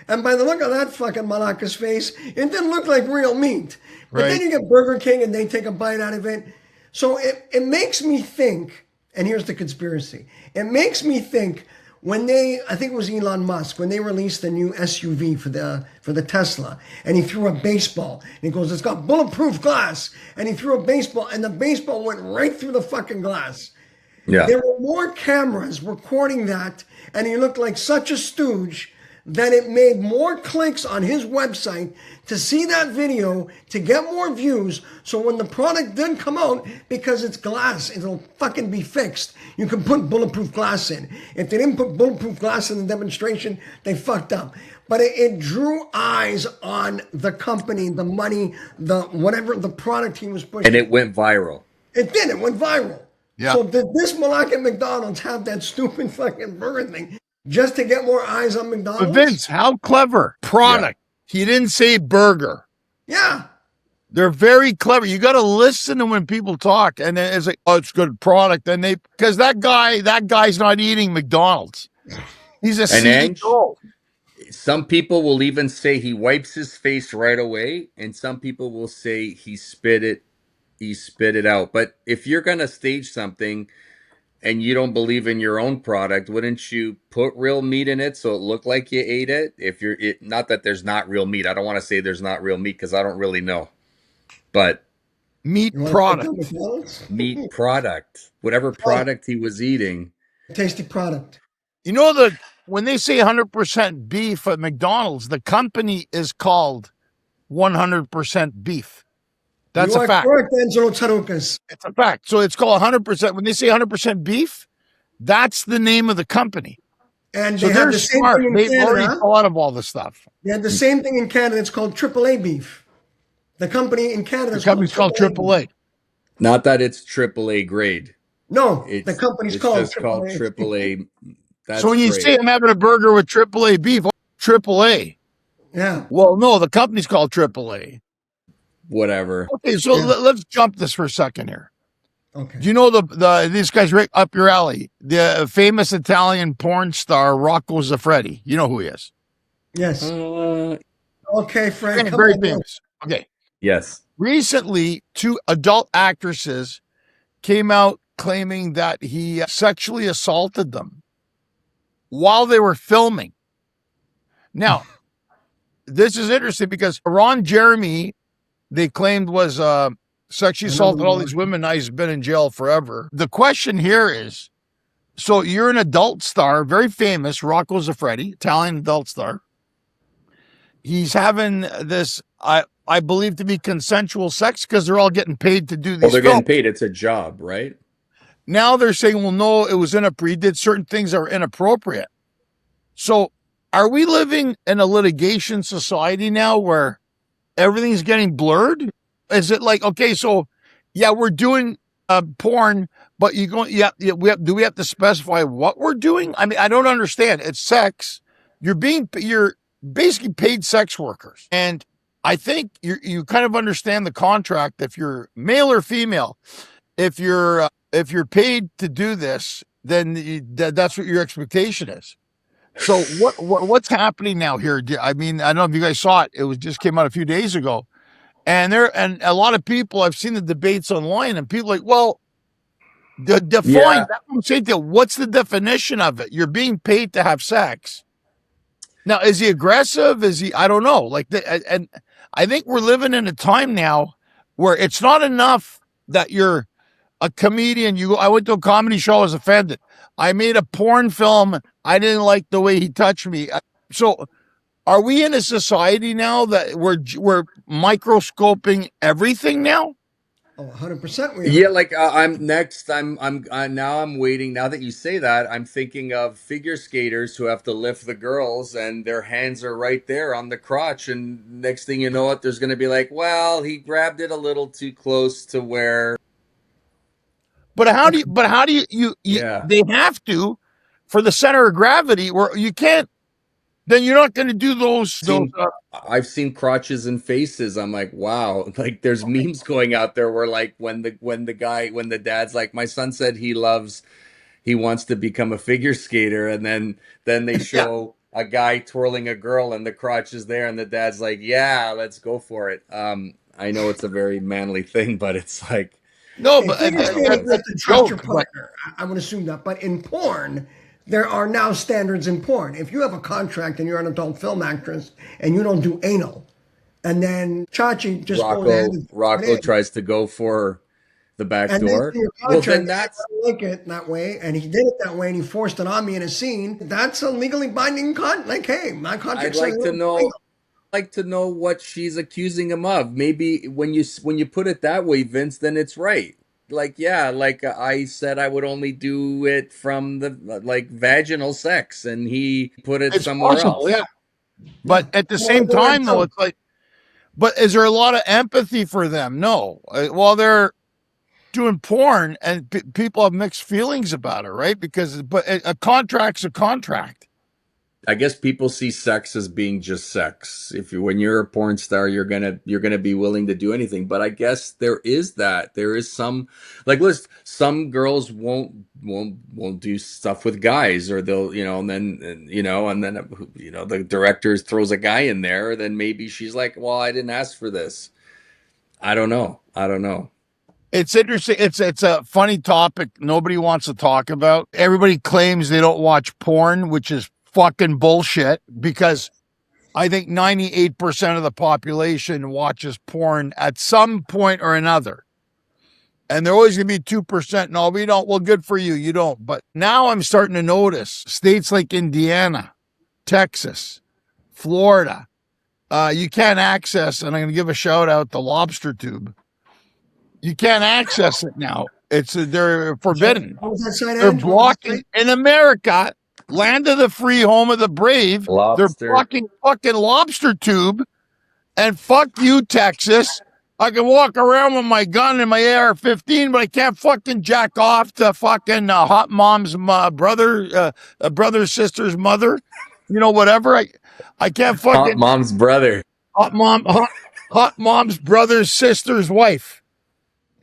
And by the look of that fucking Malaka's face, it didn't look like real meat. But then Right. you get Burger King and they take a bite out of it. So it makes me think, and here's the conspiracy. It makes me think when I think it was Elon Musk, when they released the new SUV for the Tesla, and he threw a baseball, and he goes, it's got bulletproof glass, and he threw a baseball, and the baseball went right through the fucking glass. Yeah. There were more cameras recording that, and he looked like such a stooge that it made more clicks on his website to see that video to get more views. So when the product did come out, because it's glass, it'll fucking be fixed. You can put bulletproof glass in. If they didn't put bulletproof glass in the demonstration, they fucked up. But it drew eyes on the company, the money, the whatever, the product he was pushing. And it went viral. It did. It went viral. Yeah. So did this Malak at McDonald's have that stupid fucking burger thing just to get more eyes on But McDonald's? Vince, how clever. Product. He didn't say burger. Yeah. They're very clever. You got to listen to when people talk, and then it's like, oh, it's good product. And because that guy's not eating McDonald's. He's a And Ange, CEO. some people will even say he wipes his face right away, and some people will say he spit it out. But if you're gonna stage something and you don't believe in your own product, wouldn't you put real meat in it so it looked like you ate it? If you're not that there's not real meat. I don't want to say there's not real meat because I don't really know. But Meat You want to take product. down McDonald's? meat product, whatever product he was eating. Tasty product. You know that when they say 100% beef at McDonald's, the company is called 100% beef. That's You a are fact. correct, Angelo Tarukas. It's a fact. So it's called 100%. When they say 100% beef, that's the name of the company. And So they have they're the same smart. thing in They've already Canada. thought of all the stuff. They have the same thing in Canada. It's called AAA beef. The company in Canada The is company's called AAA. Not that it's AAA grade. No, the It's company's it's called just called AAA. AAA. That's So when you great. say I'm having a burger with AAA beef, AAA. Yeah. Well, no, the company's called AAA. Whatever. Okay, so Yeah. let's jump this for a second here. Okay. Do you know these guys right up your alley? The famous Italian porn star Rocco Siffredi. You know who he is. Yes. Okay, Frank. Come Very on. famous. Okay. Yes. Recently, 2 adult actresses came out claiming that he sexually assaulted them while they were filming. Now, this is interesting because Ron Jeremy, they claimed, was sexually assaulted all these women. Now he's been in jail forever. The question here is, so you're an adult star, very famous, Rocco Siffredi, Italian adult star. He's having this, I believe, to be consensual sex because they're all getting paid to do these. Well, they're films. getting paid. It's a job, right? Now they're saying, well, no, it was inappropriate. He did certain things that are inappropriate. So are we living in a litigation society now where everything's getting blurred? Is it like, okay, so yeah, we're doing porn, but do we have to specify what we're doing? I mean, I don't understand. It's sex. You're basically paid sex workers. And I think you kind of understand the contract. If you're male or female, if you're paid to do this, then that's what your expectation is. So what's happening now here? I mean, I don't know if you guys saw it. It was just came out a few days ago. And a lot of people, I've seen the debates online, and people are like, well, define that. What's the definition of it? You're being paid to have sex. Now, is he aggressive? I don't know. And I think we're living in a time now where it's not enough that you're a comedian. I went to a comedy show, I was offended. I made a porn film. I didn't like the way he touched me. So are we in a society now that we're microscoping everything now? Oh, 100% we are. Yeah, like I'm next. Now I'm waiting. Now that you say that, I'm thinking of figure skaters who have to lift the girls, and their hands are right there on the crotch. And next thing you know, it there's going to be like, well, he grabbed it a little too close to where. But how do you Yeah. They have to, for the center of gravity, where you can't. Then you're not going to do those. I've seen crotches and faces. I'm like, wow. Like there's memes going out there where like when the dad's like, my son said he wants to become a figure skater, and then they show a guy twirling a girl and the crotch is there and the dad's like, yeah, let's go for it. I know it's a very manly thing, but it's like no, but figure skating, you have to trust your partner. I would assume that. But in porn, there are now standards in porn. If you have a contract and you're an adult film actress and you don't do anal, and then Chachi just goes ahead and Rocco tries to go for the back and door. Well, then that's I don't like it that way, and he did it that way, and he forced it on me in a scene. That's a legally binding Like, hey, my contract. I'd like to know what she's accusing him of. Maybe when you put it that way, Vince, then it's right. Like, yeah, like I said, I would only do it from the like vaginal sex, and he put it somewhere else. Yeah. But at the same time, though, it's like, but is there a lot of empathy for them? No. Well, doing porn, and people have mixed feelings about it, right? But a contract's a contract. I guess people see sex as being just sex. When you're a porn star, you're gonna be willing to do anything. But I guess there is some, like, listen, some girls won't do stuff with guys, or they'll, and then the director throws a guy in there. Then maybe she's like, well, I didn't ask for this. I don't know. It's interesting. It's a funny topic nobody wants to talk about. Everybody claims they don't watch porn, which is fucking bullshit, because I think 98% of the population watches porn at some point or another. And they're always going to be 2%. No, we don't. Well, good for you. You don't. But now I'm starting to notice states like Indiana, Texas, Florida, you can't access, and I'm going to give a shout out to Lobster Tube. You can't access it now. They're forbidden. They're blocking in America, land of the free, home of the brave. Lobster. They're blocking fucking Lobster Tube, and fuck you, Texas. I can walk around with my gun and my AR-15, but I can't fucking jack off to fucking hot mom's brother, sister's mother, whatever. I can't fucking hot mom's brother, hot mom's brother's sister's wife.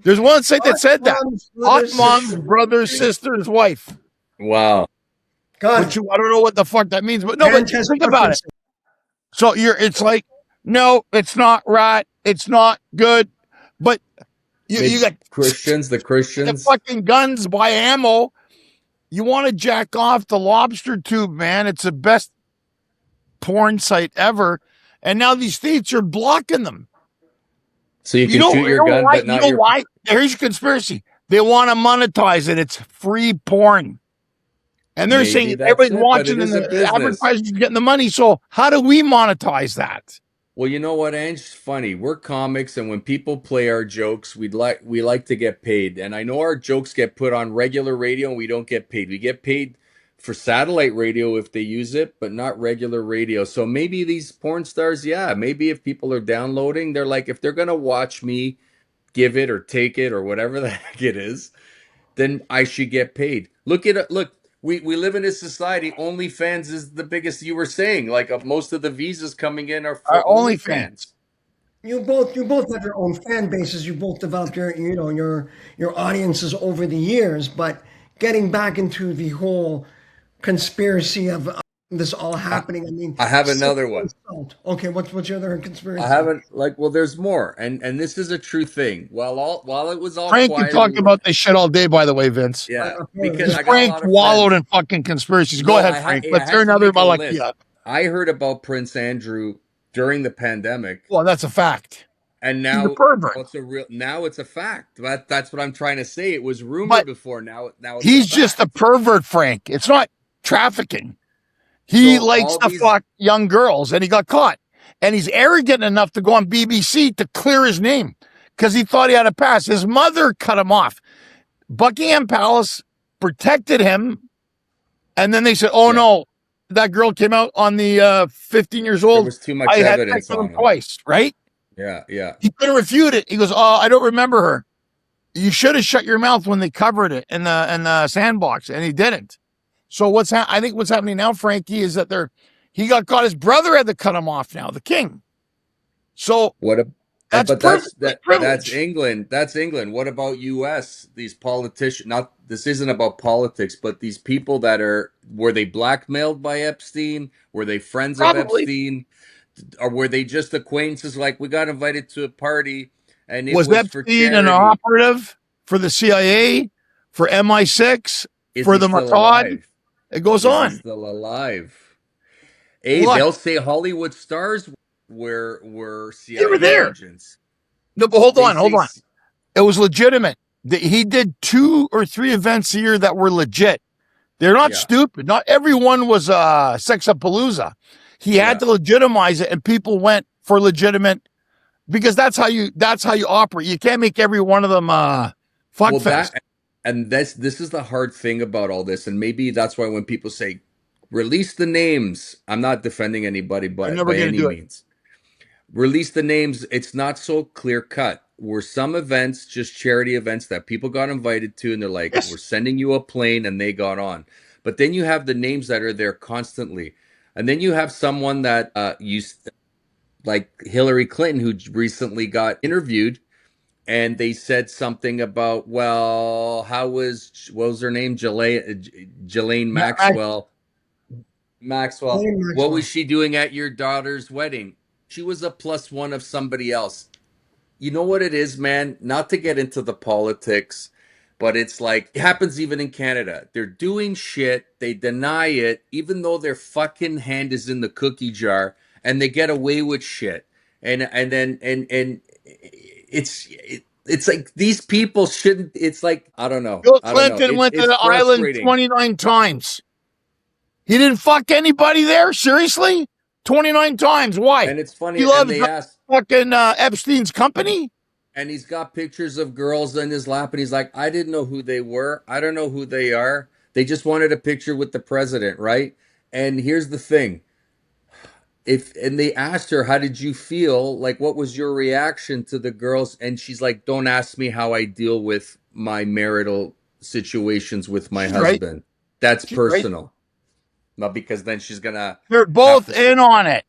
There's one site that said that. Hot mom's brother's sister's wife. Wow. God. I don't know what the fuck that means, but no, but think about it. So it's like, no, it's not right. It's not good. But you got Christians, the fucking guns, buy ammo. You want to jack off the Lobster Tube, man. It's the best porn site ever. And now these states are blocking them. So you can shoot your gun, but not your... why? Here's your conspiracy. They want to monetize it. It's free porn. And they're saying everybody's watching and the advertisers getting the money. So how do we monetize that? Well, you know what, Ange? It's funny. We're comics, and when people play our jokes, we like to get paid. And I know our jokes get put on regular radio, and we don't get paid. We get paid for satellite radio if they use it, but not regular radio. So maybe these porn stars, maybe if people are downloading, they're like, if they're going to watch me give it or take it or whatever the heck it is, then I should get paid. Look, we live in a society. OnlyFans is the biggest. You were saying, like, most of the visas coming in are for OnlyFans. You both have your own fan bases. You both developed your audiences over the years. But getting back into the whole conspiracy of this all happening, I mean, I have another one. Okay, what's your other conspiracy? I haven't, well, there's more, and this is a true thing. While it was all Frank quiet, can talk about this shit all day, by the way, Vince. Yeah, because Frank wallowed in fucking conspiracies. Go ahead, Frank. Let's hear another Malakia. I heard about Prince Andrew during the pandemic. Well, that's a fact. And now he's a pervert. Now it's a fact. That's what I'm trying to say. It was rumored before. Now it's he's just a pervert, Frank. It's not trafficking. He likes to fuck young girls, and he got caught. And he's arrogant enough to go on BBC to clear his name because he thought he had a pass. His mother cut him off. Buckingham Palace protected him, and then they said, no, that girl came out on the 15 years old. There was too much evidence on him twice, right? Yeah. He couldn't refute it. He goes, I don't remember her. You should have shut your mouth when they covered it in the sandbox, and he didn't. So I think what's happening now, Frankie, is that he got caught. His brother had to cut him off now, the king. So that's England. That's England. What about US? These politicians, this isn't about politics, but these people were they blackmailed by Epstein? Were they friends of Epstein? Or were they just acquaintances? Like, we got invited to a party, and it was Epstein an operative for the CIA, for MI6, for the Mossad? It goes on. He's still alive. They'll say Hollywood stars were CIA agents. No, but hold on. It was legitimate. He did 2 or 3 events a year that were legit. They're not stupid. Not everyone was Sexapalooza. He had to legitimize it, and people went for legitimate, because that's how you operate. You can't make every one of them fuckfest. And this is the hard thing about all this, and maybe that's why when people say release the names, I'm not defending anybody, but by any means, release the names. It's not so clear cut. were some events, just charity events that people got invited to, and they're like, Yes. we're sending you a plane, and they got on. But then you have the names that are there constantly. And then you have someone that used, like Hillary Clinton, who recently got interviewed, and they said something about, well, what was her name? Ghislaine Maxwell. Maxwell, Ghislaine what was Maxwell. she doing at your daughter's wedding? She was a plus one of somebody else. You know what it is, man? Not to get into the politics, but it's like it happens even in Canada. They're doing shit, they deny it, even though their fucking hand is in the cookie jar, and they get away with shit. And it's like these people shouldn't. It's like I don't know. Bill I don't know. Clinton went to It's the island frustrating. 29 times. He didn't fuck anybody there? Seriously? 29 times. Why? And it's funny. He And loves they asked, fucking Epstein's company? and he's got pictures of girls in his lap, and he's like, I didn't know who they were. I don't know who they are. They just wanted a picture with the president, right? And here's the thing. If and they asked her, how did you feel? Like, what was your reaction to the girls? And she's like, don't ask me how I deal with my marital situations with my She's right. husband. That's She's right. personal. Not because then she's gonna They're both in on it.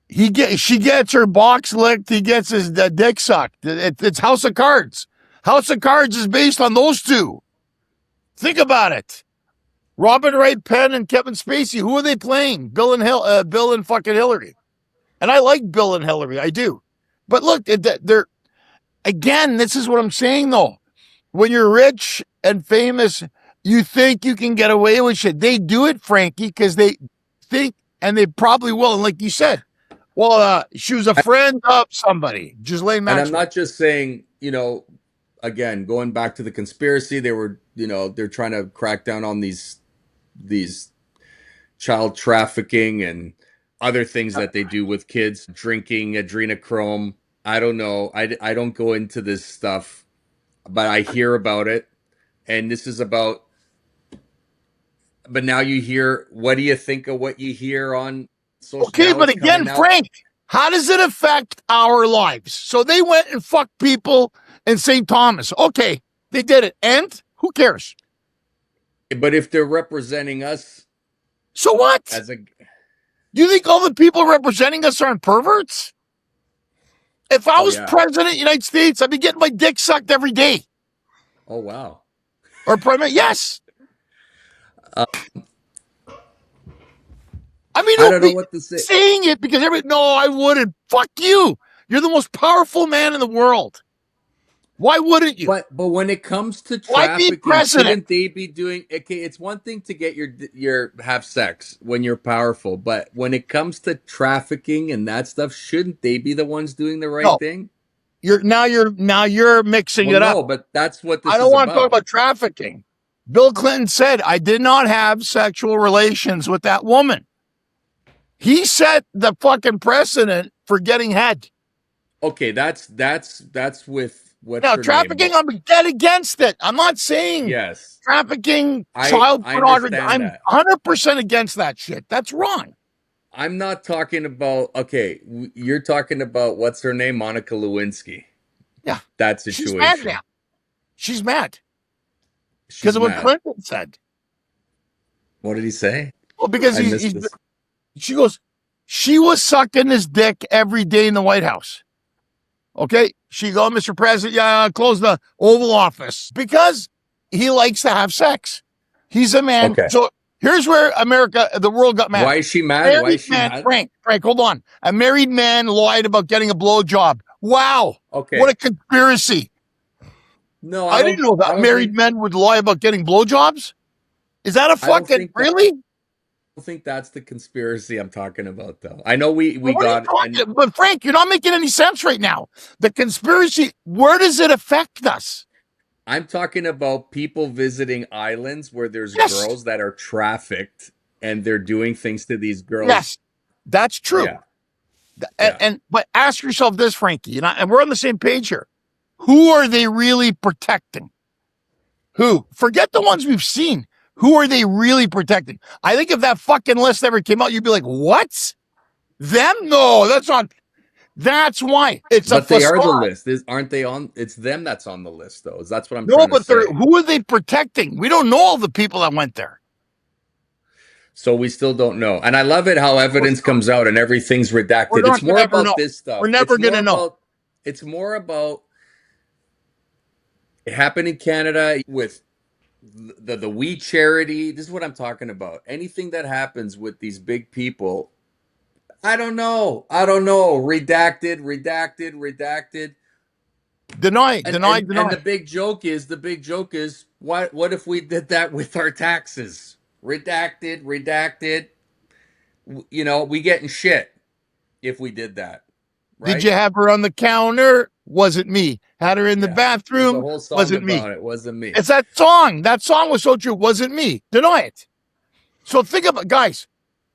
She gets her box licked. He gets his dick sucked. It's House of Cards. House of Cards is based on those two. Think about it. Robin Wright Penn and Kevin Spacey. Who are they playing? Bill and fucking Hillary. And I like Bill and Hillary. I do. But look, they're again. This is what I'm saying though. When you're rich and famous, you think you can get away with shit. They do it, Frankie, because they think, and they probably will. And like you said, well, she was a friend of somebody, Ghislaine Maxwell. And I'm not just saying, again, going back to the conspiracy, they were, they're trying to crack down on these child trafficking and other things that they do with kids, drinking adrenochrome. I don't know. I don't go into this stuff, but I hear about it. And this is about, but now you hear, what do you think of what you hear on social media? Okay, but again, Frank, how does it affect our lives? So they went and fucked people in St. Thomas. Okay, they did it. And who cares? But if they're representing us, so what? Do you think all the people representing us aren't perverts? If I was president of the United States, I'd be getting my dick sucked every day. Oh, wow. Or president, yes. I mean, I don't know what to say. Saying it because everybody, no, I wouldn't. Fuck you. You're the most powerful man in the world. Why wouldn't you? But when it comes to trafficking, shouldn't they be doing? Okay, it's one thing to get your have sex when you're powerful, but when it comes to trafficking and that stuff, shouldn't they be the ones doing the right thing? You're mixing it up. No, but that's what this is about. I don't want to talk about trafficking. Bill Clinton said, I did not have sexual relations with that woman. He set the fucking precedent for getting head. Okay, that's with what. Now, trafficking, I'm dead against it. I'm not saying trafficking, child pornography. I'm 100% against that shit. That's wrong. I'm not talking about, okay, you're talking about, what's her name? Monica Lewinsky. Yeah. That situation. She's mad now. She's mad. Because of what Clinton said. What did he say? Well, because she goes, she was sucking his dick every day in the White House. Okay? She goes, Mr. President, close the Oval Office. Because he likes to have sex. He's a man. Okay. So here's where the world got mad. Why is she mad? Why is she mad? Frank, hold on. A married man lied about getting a blowjob. Wow. Okay. What a conspiracy. No, I didn't know that married men would lie about getting blowjobs. Is that a fucking really? I don't think that's the conspiracy I'm talking about, though. I know we got, but Frank, you're not making any sense right now. The conspiracy, where does it affect us? I'm talking about people visiting islands where there's girls that are trafficked and they're doing things to these girls. Yes, that's true. Yeah. But ask yourself this, Frankie, and we're on the same page here. Who are they really protecting? Who? Forget the ones we've seen. Who are they really protecting? I think if that fucking list ever came out, you'd be like, what? Them? No, that's not. That's why it's a But they are the facade. list. Aren't they on? It's them that's on the list, though. That's what I'm No, trying to but say. who are they protecting? We don't know all the people that went there. So we still don't know. And I love it how evidence comes out and everything's We're redacted. not It's going more to ever about know. this We're stuff. never going to know. It's more about it happened in Canada with the We Charity. This is what I'm talking about. Anything that happens with these big people, I don't know. I don't know. Redacted, redacted, redacted. Deny. And the big joke is what if we did that with our taxes? Redacted, redacted. You know, we getting shit if we did that, Did right? you have her on the counter? Wasn't me. Had her in the Yeah. There's a bathroom? whole song Wasn't me. about it. Wasn't me. It's that song. That song was so true. Wasn't me. Deny it. So think about, guys,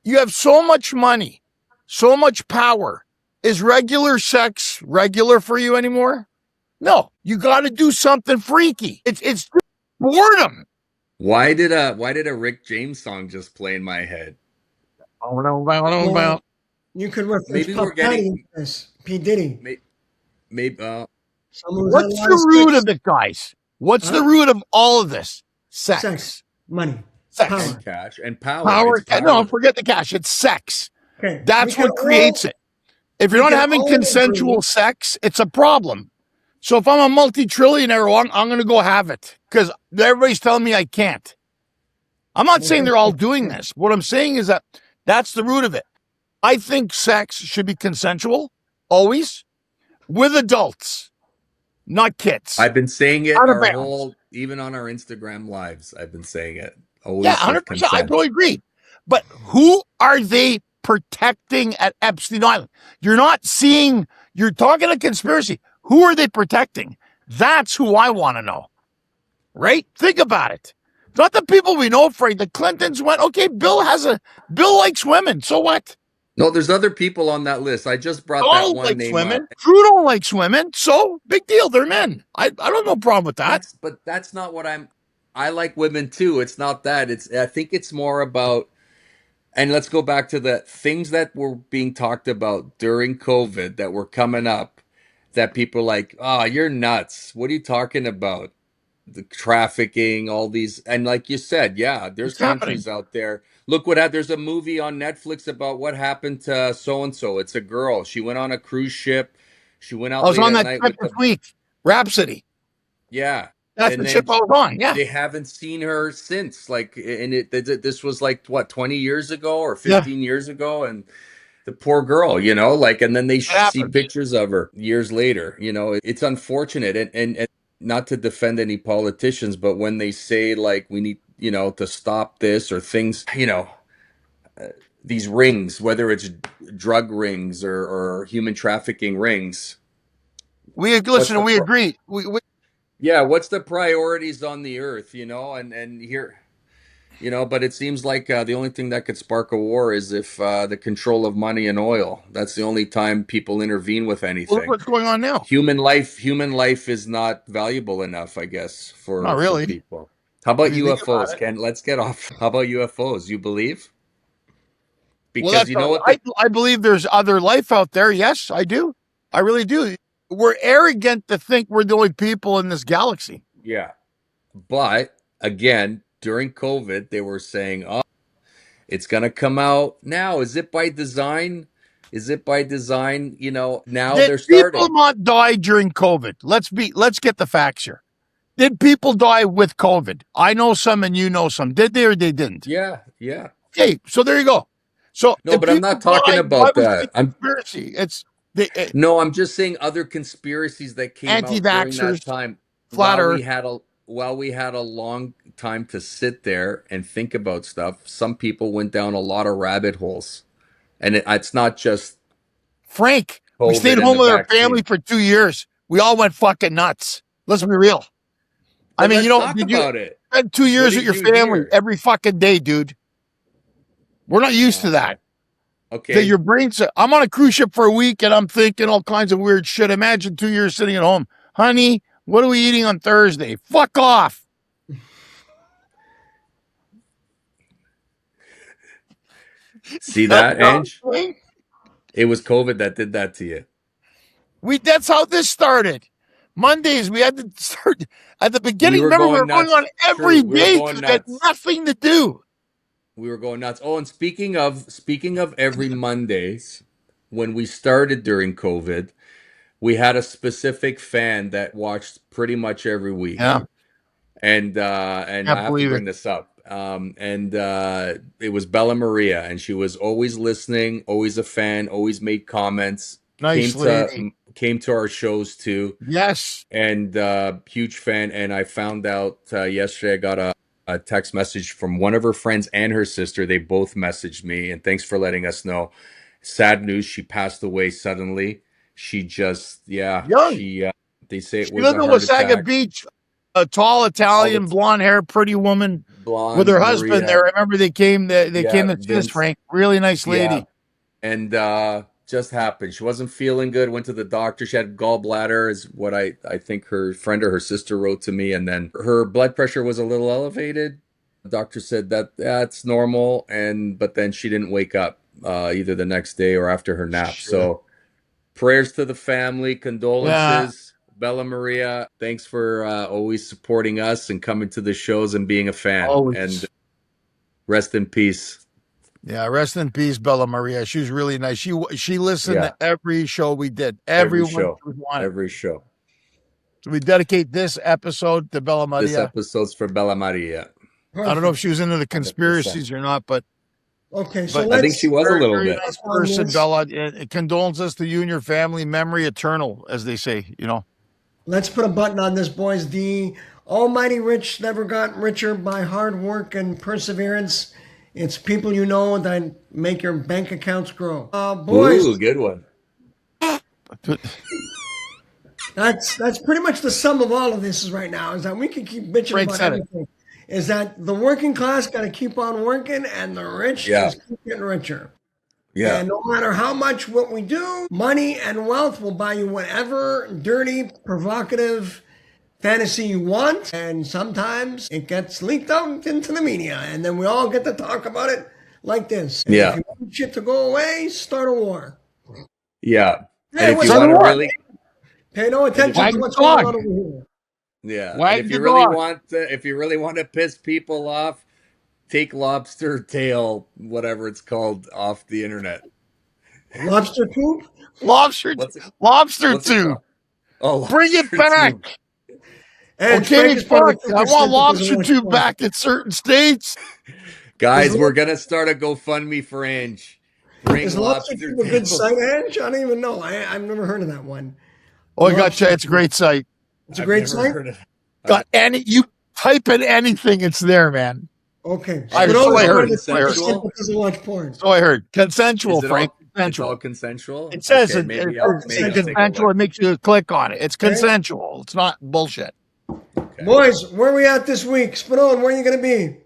you have so much money, so much power. Is regular sex regular for you anymore? No, you got to do something freaky. It's boredom. Why did a Rick James song just play in my head? Well, you could reference Maybe Puff we're Daddy getting in this. P. Diddy. maybe Someone who's had a What's lot the of root sex. of it, guys? What's the Huh? root of all of this? Sex, Sex. money, Sex. and power. cash and power. It's Power. No, power. forget the cash. It's sex. Okay, That's what creates it. If you're we not can having all consensual agree. sex, it's a problem. So if I'm a multi-trillionaire, well, I'm going to go have it because everybody's telling me I can't. I'm not saying they're all doing this. What I'm saying is that that's the root of it. I think sex should be consensual, always, with adults, not kids. I've been saying it Out of our bounds. whole, even on our Instagram lives. I've been saying it Yeah, always with 100%. I consent. totally agree. But who are they protecting at Epstein Island? You're not seeing, you're talking a conspiracy. Who are they protecting? That's who I want to know. Right? Think about it. Not the people we know, Frank. The Clintons went, okay, Bill likes women. So what? No, there's other people on that list. I just brought that Donald one likes name women. up. Trudeau likes women. So big deal. They're men. I don't have no problem with that. That's not what I like women too. It's not that. I think it's more about, and let's go back to the things that were being talked about during COVID that were coming up that people are like, oh, you're nuts. What are you talking about? The trafficking, all these, and like you said, yeah, there's It's happening. countries out there. Look there's a movie on Netflix about what happened to so and so. It's a girl. She went on a cruise ship. She went I out was late on at that night trip with this the week. Rhapsody. yeah, That's and the then trip I was on. Yeah. they haven't seen her since. Like, and this was like what 20 years ago or Yeah. 15 years ago, and the poor girl, like, and then they It see happens. pictures of her years later. It's unfortunate, and not to defend any politicians, but when they say like we need, to stop this or things, these rings, whether it's drug rings or human trafficking rings, We what's listen. the We agree. We yeah, what's the priorities on the earth, and here. But it seems like the only thing that could spark a war is if the control of money and oil. That's the only time people intervene with well, look anything. what's going on now. Human life is not valuable enough, I guess, Not for really. people. How about If you think about UFOs? it. Ken, let's get off. How about UFOs? You believe? Well, Because that's you know what the I believe there's other life out there. Yes, I do. I really do. We're arrogant to think we're the only people in this galaxy. yeah. But again, during COVID, they were saying, "Oh, it's gonna come out now." Is it by design? Is it by design? Now Did they're people starting. not die during COVID? Let's get the facts here. Did people die with COVID? I know some and you know some. Did they or they didn't? Yeah, yeah. Okay, so there you go. So No, if but I'm people not talking died, why about was it that. a conspiracy? It's the No, I'm just saying other conspiracies that came out during that anti-vaxxers, time flat while we Earth. had a while we had a long time to sit there and think about stuff. Some people went down a lot of rabbit holes, and it's not just Frank, we stayed COVID and home the with our family vaccine. for 2 years. We all went fucking nuts. Let's be real. I But mean, let's talk did you about it. spend two What years with did your you family hear? every fucking day, dude? We're not used to that. That Okay. your brain's, I'm on a cruise ship for a week and I'm thinking all kinds of weird shit. Imagine 2 years sitting at home. Honey, what are we eating on Thursday? Fuck off. See That's that, what I'm Ange? saying. It was COVID that did that to you. That's how this started. Mondays, we had to start at the beginning. We were Remember, we were going going nuts. on every True, we were day going because we had nuts. nothing to do. We were going nuts. Oh, and speaking of every Mondays, when we started during COVID, we had a specific fan that watched pretty much every week. Yeah, And I can't have to believe it. bring this up. And it was Bella Maria, and she was always listening, always a fan, always made comments. Nice lady. Came to our shows too, Yes. and huge fan. And I found out yesterday I got a text message from one of her friends and her sister. They both messaged me, and thanks for letting us know. Sad news, she passed away suddenly. She just, yeah, Young. they say it She was lived a in heart Wasaga attack. Beach, a tall Italian, blonde hair, pretty woman with Blonde her husband Maria, there. I remember they came yeah, to see us, Vince, Frank. Really nice yeah, lady. and just happened. She wasn't feeling good. Went to the doctor. She had gallbladder, is what I think her friend or her sister wrote to me, and then her blood pressure was a little elevated. The doctor said that that's normal, and but then she didn't wake up either the next day or after her nap. Sure. So prayers to the family, Yeah, condolences. Bella Maria, thanks for always supporting us and coming to the shows and being a fan. And always. rest in peace. Yeah, rest in peace, Bella Maria. She was really nice. She listened Yeah, to every show we did. every Everyone show, was on it. every show. So we dedicate this episode to Bella This Maria. episode's for Bella Maria. I don't know if Perfect. she was into the 100%. conspiracies or not, but Okay, so but I think she let's was a very, little very bit. nice on person, this. Bella. Condolences to you and your family. Memory eternal, as they say. You know. Let's put a button on this, boys. The almighty rich never got richer by hard work and perseverance. It's people you know that make your bank accounts grow. Boys, Ooh, good one. that's pretty much the sum of all of this is right now. Is that we can keep bitching Frank about said it. everything. Is that the working class got to keep on working, and the rich Yeah, just keep getting richer. yeah, And no matter how much what we do, money and wealth will buy you whatever dirty, provocative fantasy you want. And sometimes it gets leaked out into the media, and then we all get to talk about it like this. And if yeah, you want shit to go away, start a war. yeah. Hey, And if what's you So want do to I. really, Pay no attention to Wag the what's going on dog. over here. yeah, and Wag the dog. if you really want to piss people off, take lobster tail, whatever it's called, off the internet. Lobster poop? Lobster What's it? lobster What's it tube. called? Oh, Bring it lobster back. tube. And Okay, Frank is part fuck. of the I 2% want that doesn't lobster watch tube porn. back in certain states. Guys, Is, we're gonna start a GoFundMe for Ange. Bring is Lobster lobster Tube a good tails. site, Ange? I don't even know. I've never heard of that one. Oh, I got Lobster you. It's a great site. It's a I've great never site? heard of. Got any you type in anything, it's there, man. Okay. I But so only I part heard. of the So I heard. 2% that doesn't watch porn. So I heard. Consensual, Is it Frank. all? It's Consensual. all consensual. It says Okay, it maybe says maybe I'll take a consensual. look. It makes you click on it. It's Okay. consensual. It's not bullshit. Okay. Boys, where are we at this week? Spadone, where are you going to be?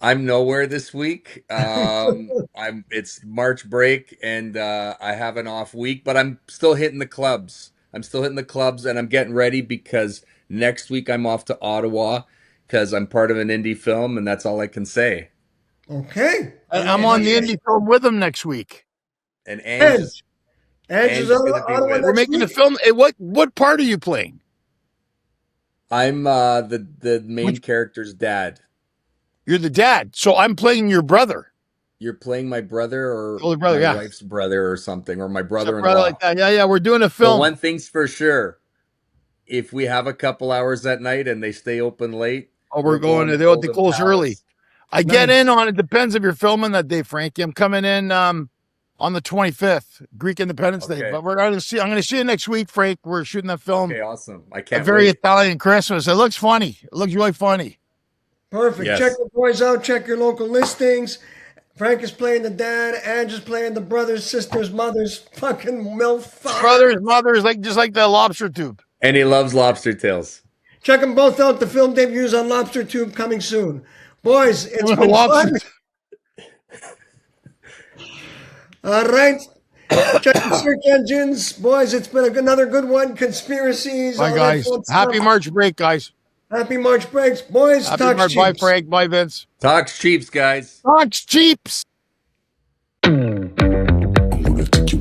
I'm nowhere this week. It's March break and I have an off week, but I'm still hitting the clubs. I'm still hitting the clubs and I'm getting ready because next week I'm off to Ottawa because I'm part of an indie film and that's all I can say. Okay. I'm on the indie film with him next week. And Edge. Edge Ange is is on gonna be Ottawa with- We're next making a week. film. What part are you playing? I'm the main Which- character's dad. You're the dad. So I'm playing your brother. You're playing my brother or Older brother, my yeah. wife's brother or something, or my Some brother-in-law. brother like that. Yeah. We're doing a But film. one thing's for sure. If we have a couple hours that night and they stay open late, Oh, we're going to they Golden close Palace. early. I get Nice. in on it. Depends if you're filming that day, Frankie. I'm coming in on the 25th, Greek Independence Day. Okay. But I'm going to see you next week, Frank. We're shooting that film. Okay, awesome. I A can't very wait. Italian Christmas. It looks funny. It looks really funny. Perfect. Yes. Check the boys out. Check your local listings. Frank is playing the dad. Ange is playing the brothers, sisters, mothers, fucking MILF. father. Brothers, mothers, just like the lobster tube. And he loves lobster tails. Check them both out. The film debuts on Lobster Tube coming soon. Boys, it's been Lobster fun. All right. Check the search engines. Boys, it's been another good one. Conspiracies. Bye, all that guys. fun Happy stuff. March break, guys. Happy March breaks. Boys, Happy talk March. Bye, cheaps. Frank. Bye, Vince. Talks cheaps, guys. Talks cheaps. I'm gonna take you